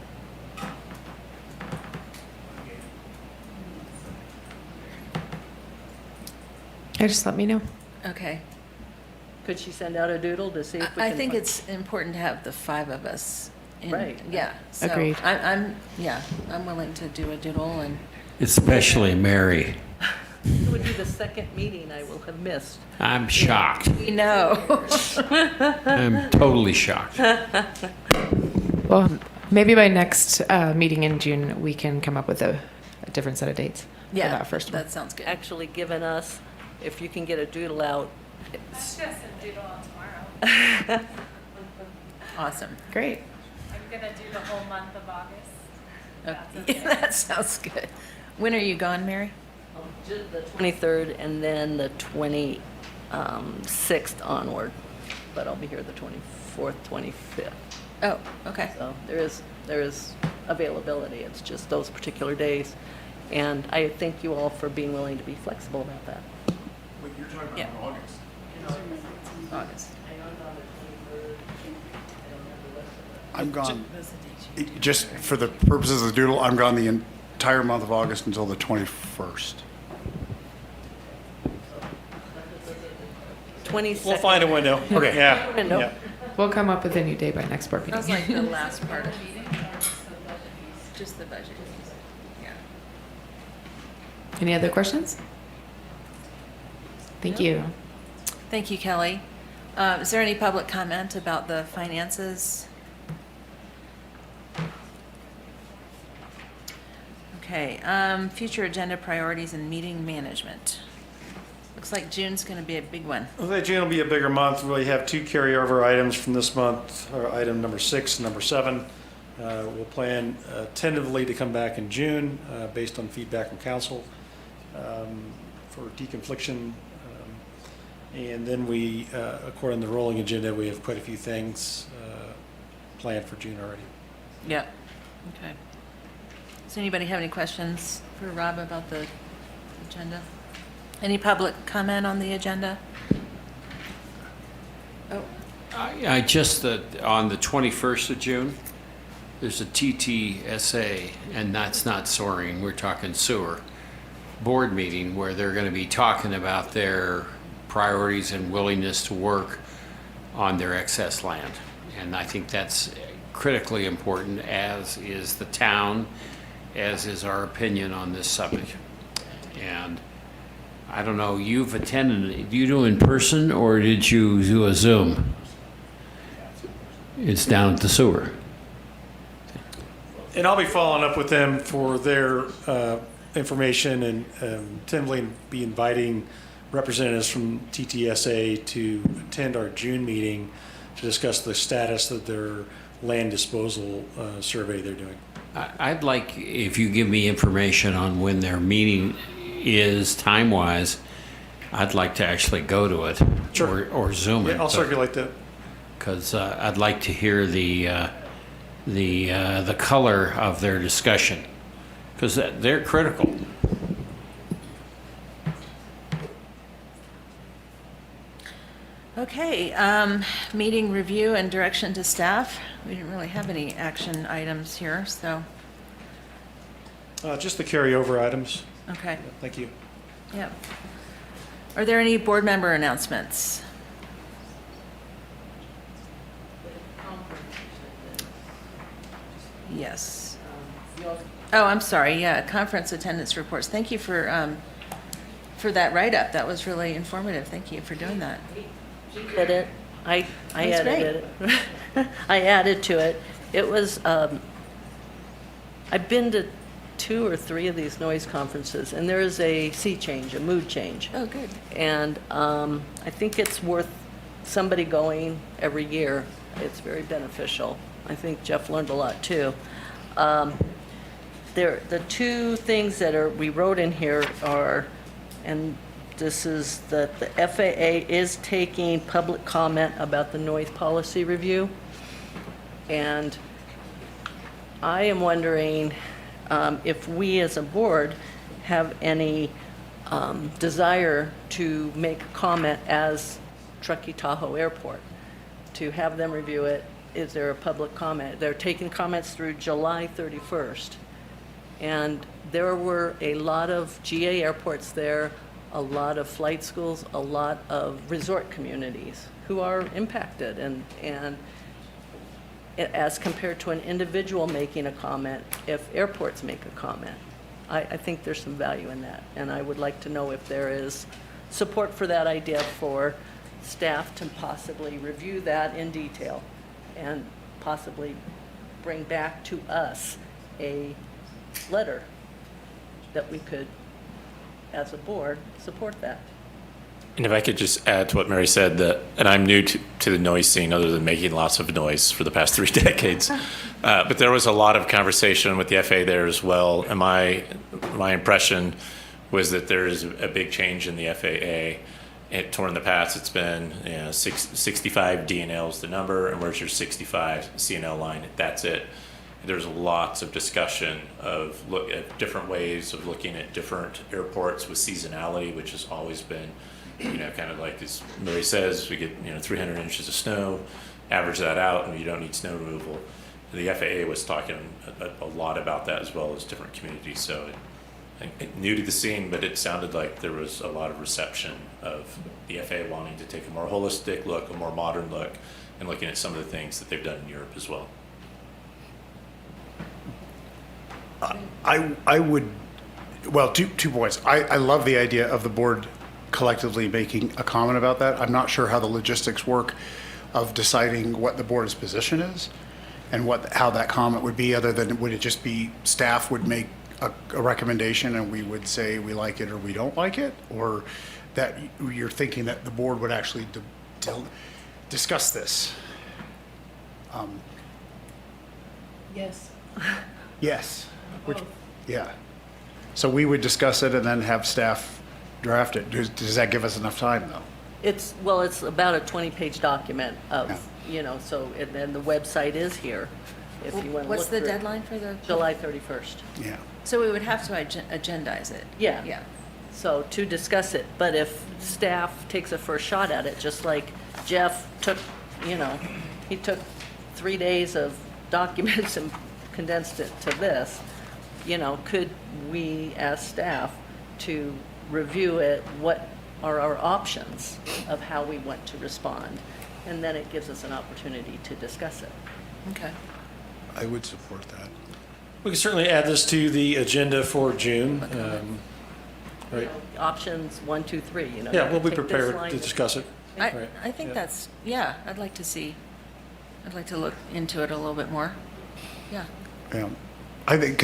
S3: Just let me know.
S2: Okay.
S4: Could she send out a doodle to see if we
S2: I
S4: can?
S2: think it's important to have the 5 of us.
S4: Right.
S2: Yeah. So
S3: Agreed.
S2: I'm willing to do a doodle and.
S7: Especially Mary.
S4: It would be the second meeting I will have missed.
S7: I'm shocked.
S2: We know.
S7: I'm totally shocked.
S3: Well, maybe by next meeting in June, we can come up with a different set of dates for
S2: Yeah,
S3: that first one.
S2: that sounds good.
S4: Actually given us, if you can get a doodle out,
S3: That's just a doodle on tomorrow.
S2: Awesome.
S3: Great.
S16: I'm gonna do the whole month of August.
S2: Okay. That sounds good. When are you gone, Mary?
S4: the 23rd and then the 26th onward. But I'll be here the 24th, 25th.
S2: Oh, okay.
S4: So there is availability. It's just those particular days. And I thank you all for being willing to be flexible about that.
S6: Wait, you're talking about
S2: Yeah.
S6: August?
S2: August.
S6: I'm gone. Just for the purposes of the doodle, I'm gone the entire month of August until the 21st.
S4: 22nd.
S9: We'll find a window.
S6: Okay.
S9: Yeah.
S4: Window.
S9: Yeah.
S3: We'll come up with a new day by next board
S2: That
S3: meeting.
S2: was like the last part of meeting. Just the budget. Yeah.
S3: Any other questions? Thank you.
S2: Thank you, Kelly. Is there any public comment about the finances? Okay, future agenda priorities and meeting management. Looks like June's going to be a big one.
S9: I think June will be a bigger month. We have two carryover items from this month, or item number 6 and number 7. We'll plan tentatively to come back in June based on feedback from council for deconfliction. And then we, according to the rolling agenda, we have quite a few things planned for June already.
S2: Yeah. Okay. Does anybody have any questions for Rob about the agenda? Any public comment on the agenda? Oh,
S7: I just, on the 21st of June, there's a TTSA, and that's not soaring, we're talking sewer, board meeting where they're going to be talking about their priorities and willingness to work on their excess land. And I think that's critically important, as is the town, as is our opinion on this subject. And I don't know, you've attended, do you do in person or did you do a Zoom? It's down at the sewer.
S9: And I'll be following up with them for their information and tentatively be inviting representatives from TTSA to attend our June meeting to discuss the status of their land disposal survey they're doing.
S7: I'd like, if you give me information on when their meeting is time-wise, I'd like to actually go to it.
S9: Sure.
S7: Or Zoom it.
S9: Yeah, I'll circulate that.
S7: Because I'd like to hear the color of their discussion, because they're critical.
S2: okay, meeting review and direction to staff. We didn't really have any action items here, so,
S9: Just the carryover items.
S2: okay,
S9: Thank you.
S2: yeah. Are there any board member announcements? Yes. Oh, I'm sorry, yeah, conference attendance reports. Thank you for that write-up. That was really informative. Thank you for doing that.
S4: Did it. I
S2: That's
S4: edited it. I added to it. It was, I've been to 2 or 3 of these noise conferences, and there is a sea change, a mood change.
S2: Oh, good.
S4: And I think it's worth somebody going every year. It's very beneficial. I think Jeff learned a lot, too. The 2 things that we wrote in here are, and this is that the FAA is taking public comment about the noise policy review. And I am wondering if we as a board have any desire to make a comment as Truckee Tahoe Airport, to have them review it. Is there a public comment? They're taking comments through July 31st. And there were a lot of GA airports there, a lot of flight schools, a lot of resort communities who are impacted, and as compared to an individual making a comment, if airports make a comment. I think there's some value in that, and I would like to know if there is support for that idea for staff to possibly review that in detail and possibly bring back to us a letter that we could, as a board, support that.
S14: And if I could just add to what Mary said, that, and I'm new to the noise scene other than making lots of noise for the past 3 decades, but there was a lot of conversation with the FAA there as well. And my impression was that there is a big change in the FAA. In the past, it's been 65 DNL's the number, and where's your 65 CNL line? That's it. There's lots of discussion of look at different ways of looking at different airports with seasonality, which has always been, kind of like as Mary says, we get 300 inches of snow, average that out, and you don't need snow removal. The FAA was talking a lot about that as well as different communities. So new to the scene, but it sounded like there was a lot of reception of the FAA wanting to take a more holistic look, a more modern look, and looking at some of the things that they've done in Europe as well.
S6: I would, well, two points. I love the idea of the board collectively making a comment about that. I'm not sure how the logistics work of deciding what the board's position is and how that comment would be, other than would it just be staff would make a recommendation and we would say we like it or we don't like it, or that you're thinking that the board would actually discuss this?
S4: Yes.
S6: Yes. Yeah. So we would discuss it and then have staff draft it. Does that give us enough time, though?
S4: It's about a 20-page document of, so, and then the website is here if you want to look
S2: What's the
S4: through it.
S2: deadline for the?
S4: July 31st.
S6: Yeah.
S2: So we would have to agendize it.
S4: Yeah.
S2: Yeah.
S4: So to discuss it, but if staff takes a first shot at it, just like Jeff took, he took 3 days of documents and condensed it to this, could we as staff to review it, what are our options of how we want to respond? And then it gives us an opportunity to discuss it.
S2: Okay.
S6: I would support that.
S9: We can certainly add this to the agenda for June. Right.
S4: Options 1, 2, 3,
S9: Yeah, we'll be
S4: take this
S9: prepared to
S4: language.
S9: discuss it. Right.
S2: I think
S9: Yeah.
S2: that's, I'd like to look into it a little bit more. Yeah.
S6: Yeah. I think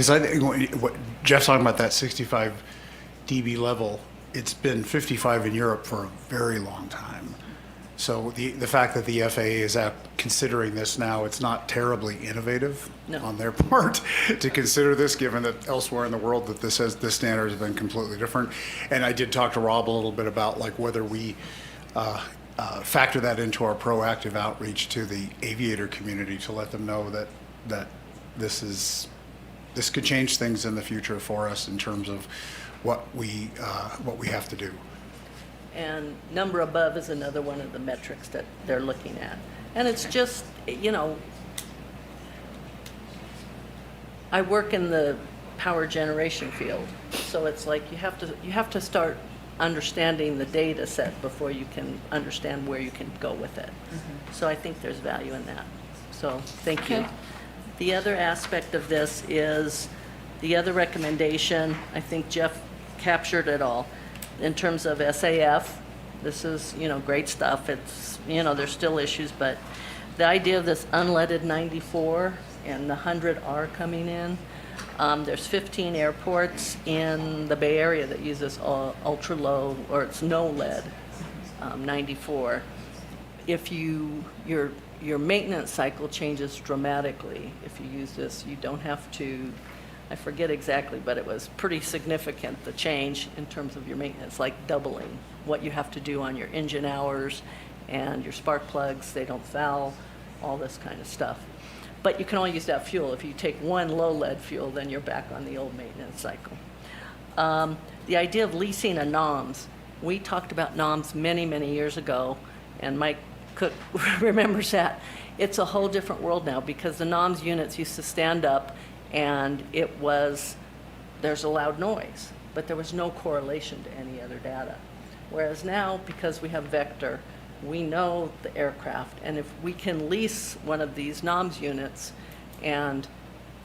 S6: what Jeff's talking about, that 65 dB level, it's been 55 in Europe for a very long time. So the fact that the FAA is considering this now, it's not terribly innovative on their part to consider this, given that elsewhere in the world that this standard has been completely different. And I did talk to Rob a little bit about whether we factor that into our proactive outreach to the aviator community to let them know that this could change things in the future for us in terms of what we have to do.
S4: And number above is another one of the metrics that they're looking at. And it's just, I work in the power generation field, so it's like you have to start understanding the data set before you can understand where you can go with it. Mm-hmm. So I think there's value in that. So thank you. The other aspect of this is the other recommendation. I think Jeff captured it all. In terms of SAF, this is, great stuff. It's, there's still issues, but the idea of this unleaded 94 and the 100R coming in, there's 15 airports in the Bay Area that uses ultra low, or it's no lead, 94. If your maintenance cycle changes dramatically if you use this. You don't have to, I forget exactly, but it was pretty significant, the change in terms of your maintenance, like doubling what you have to do on your engine hours and your spark plugs, they don't foul, all this kind of stuff. But you can only use that fuel. If you take one low lead fuel, then you're back on the old maintenance cycle. The idea of leasing a NOMS, we talked about NOMS many, many years ago, and Mike Cook remembers that. It's a whole different world now because the NOMS units used to stand up and there's a loud noise, but there was no correlation to any other data. Whereas now, because we have Vector, we know the aircraft, and if we can lease one of these NOMS units, and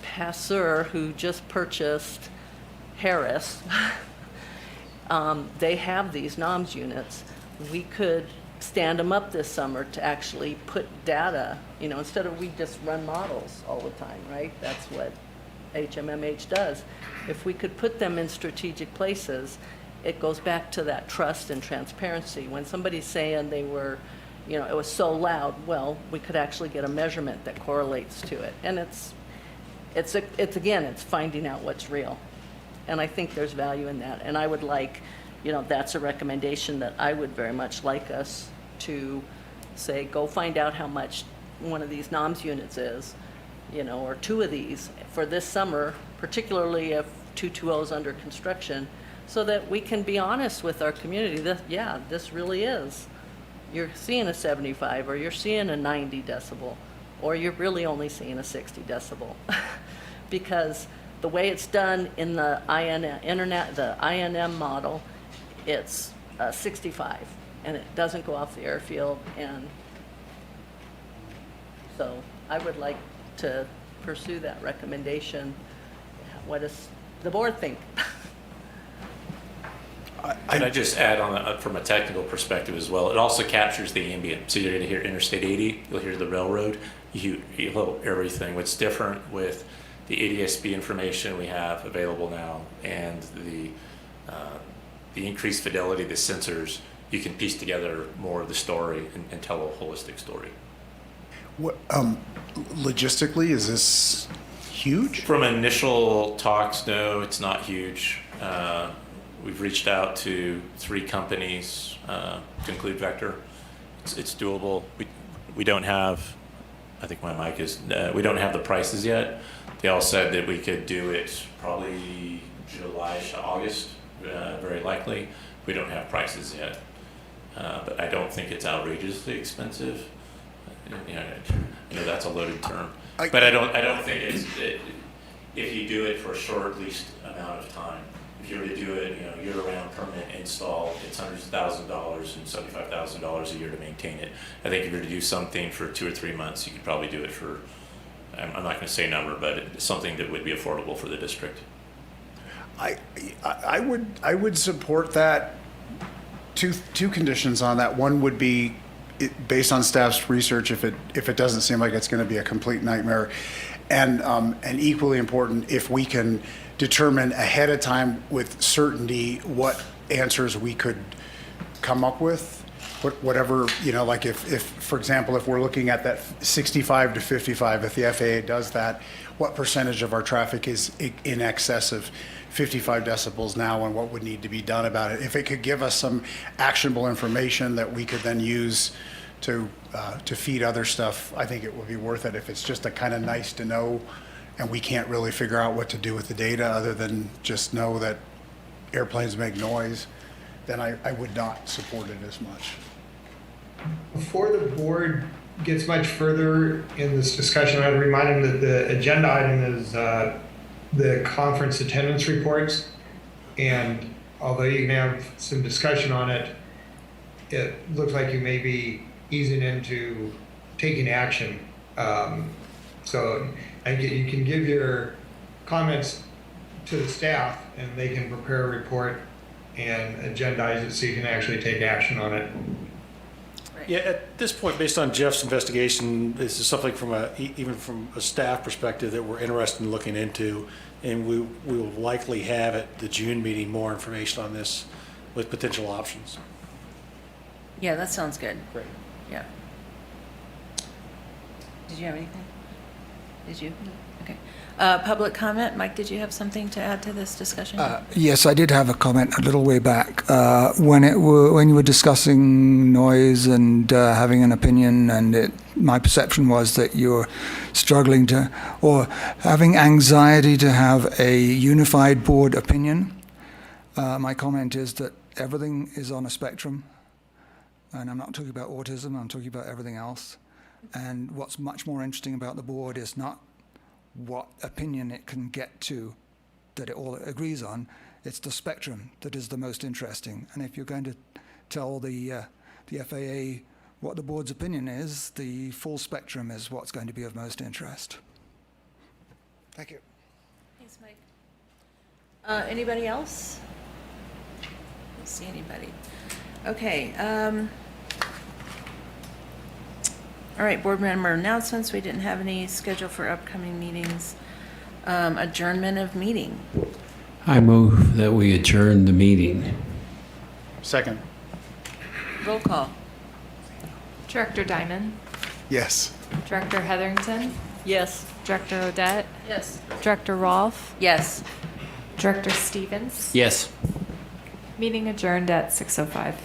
S4: Passeur, who just purchased Harris, they have these NOMS units, we could stand them up this summer to actually put data, instead of we just run models all the time, right? That's what HMMH does. If we could put them in strategic places, it goes back to that trust and transparency. When somebody's saying they were, it was so loud, well, we could actually get a measurement that correlates to it. And it's again, it's finding out what's real. And I think there's value in that. And I would like, that's a recommendation that I would very much like us to say, go find out how much one of these NOMS units is, or two of these for this summer, particularly if 220 is under construction, so that we can be honest with our community that, yeah, this really is. You're seeing a 75, or you're seeing a 90 decibel, or you're really only seeing a 60 decibel. Because the way it's done in the INM model, it's 65, and it doesn't go off the airfield. And so I would like to pursue that recommendation. What does the board think?
S14: Can I just add on from a technical perspective as well? It also captures the ambient. So you're going to hear Interstate 80, you'll hear the railroad, you'll hear everything. What's different with the ADSB information we have available now and the increased fidelity of the sensors, you can piece together more of the story and tell a holistic story.
S6: What, logistically, is this huge?
S14: From initial talks, no, it's not huge. We've reached out to 3 companies to include Vector. It's doable. We don't have, I think my mic is, we don't have the prices yet. They all said that we could do it probably July to August, very likely. We don't have prices yet. But I don't think it's outrageously expensive. I know that's a loaded term. But I don't think if you do it for a short, least amount of time, if you were to do it, year-round permanent install, it's hundreds of thousands of dollars and $75,000 a year to maintain it. I think if you were to do something for 2 or 3 months, you could probably do it for, I'm not going to say a number, but it's something that would be affordable for the district.
S6: I would support that. Two conditions on that. One would be, based on staff's research, if it doesn't seem like it's going to be a complete nightmare, and equally important, if we can determine ahead of time with certainty what answers we could come up with, whatever, like if for example, if we're looking at that 65 to 55, if the FAA does that, what percentage of our traffic is in excess of 55 decibels now, and what would need to be done about it? If it could give us some actionable information that we could then use to feed other stuff, I think it would be worth it. If it's just a kind of nice to know, and we can't really figure out what to do with the data other than just know that airplanes make noise, then I would not support it as much.
S8: Before the board gets much further in this discussion, I'd remind them that the agenda item is the conference attendance reports. And although you can have some discussion on it, it looks like you may be easing into taking action. So you can give your comments to the staff and they can prepare a report and agendize it so you can actually take action on it.
S9: Yeah, at this point, based on Jeff's investigation, this is something even from a staff perspective that we're interested in looking into, and we will likely have at the June meeting more information on this with potential options.
S2: Yeah, that sounds good.
S9: Great.
S2: Yeah. Did you have anything? Did you? Okay. Public comment. Mike, did you have something to add to this discussion?
S11: Yes, I did have a comment a little way back when you were discussing noise and having an opinion, and my perception was that you're struggling to, or having anxiety to have a unified board opinion. My comment is that everything is on a spectrum, and I'm not talking about autism, I'm talking about everything else. And what's much more interesting about the board is not what opinion it can get to that it all agrees on, it's the spectrum that is the most interesting. And if you're going to tell the FAA what the board's opinion is, the full spectrum is what's going to be of most interest. Thank you.
S2: Thanks, Mike. Anybody else? Don't see anybody. Okay. All right, board member announcements. We didn't have any scheduled for upcoming meetings. Adjournment of meeting.
S7: I move that we adjourn the meeting.
S6: Second.
S2: Roll call.
S3: Director Diamond,
S6: Yes.
S3: Director Hetherington,
S4: Yes.
S3: Director Odette,
S2: Yes.
S3: Director Rolfe,
S2: Yes.
S3: Director Stevens.
S7: Yes.
S3: Meeting adjourned at 6:05.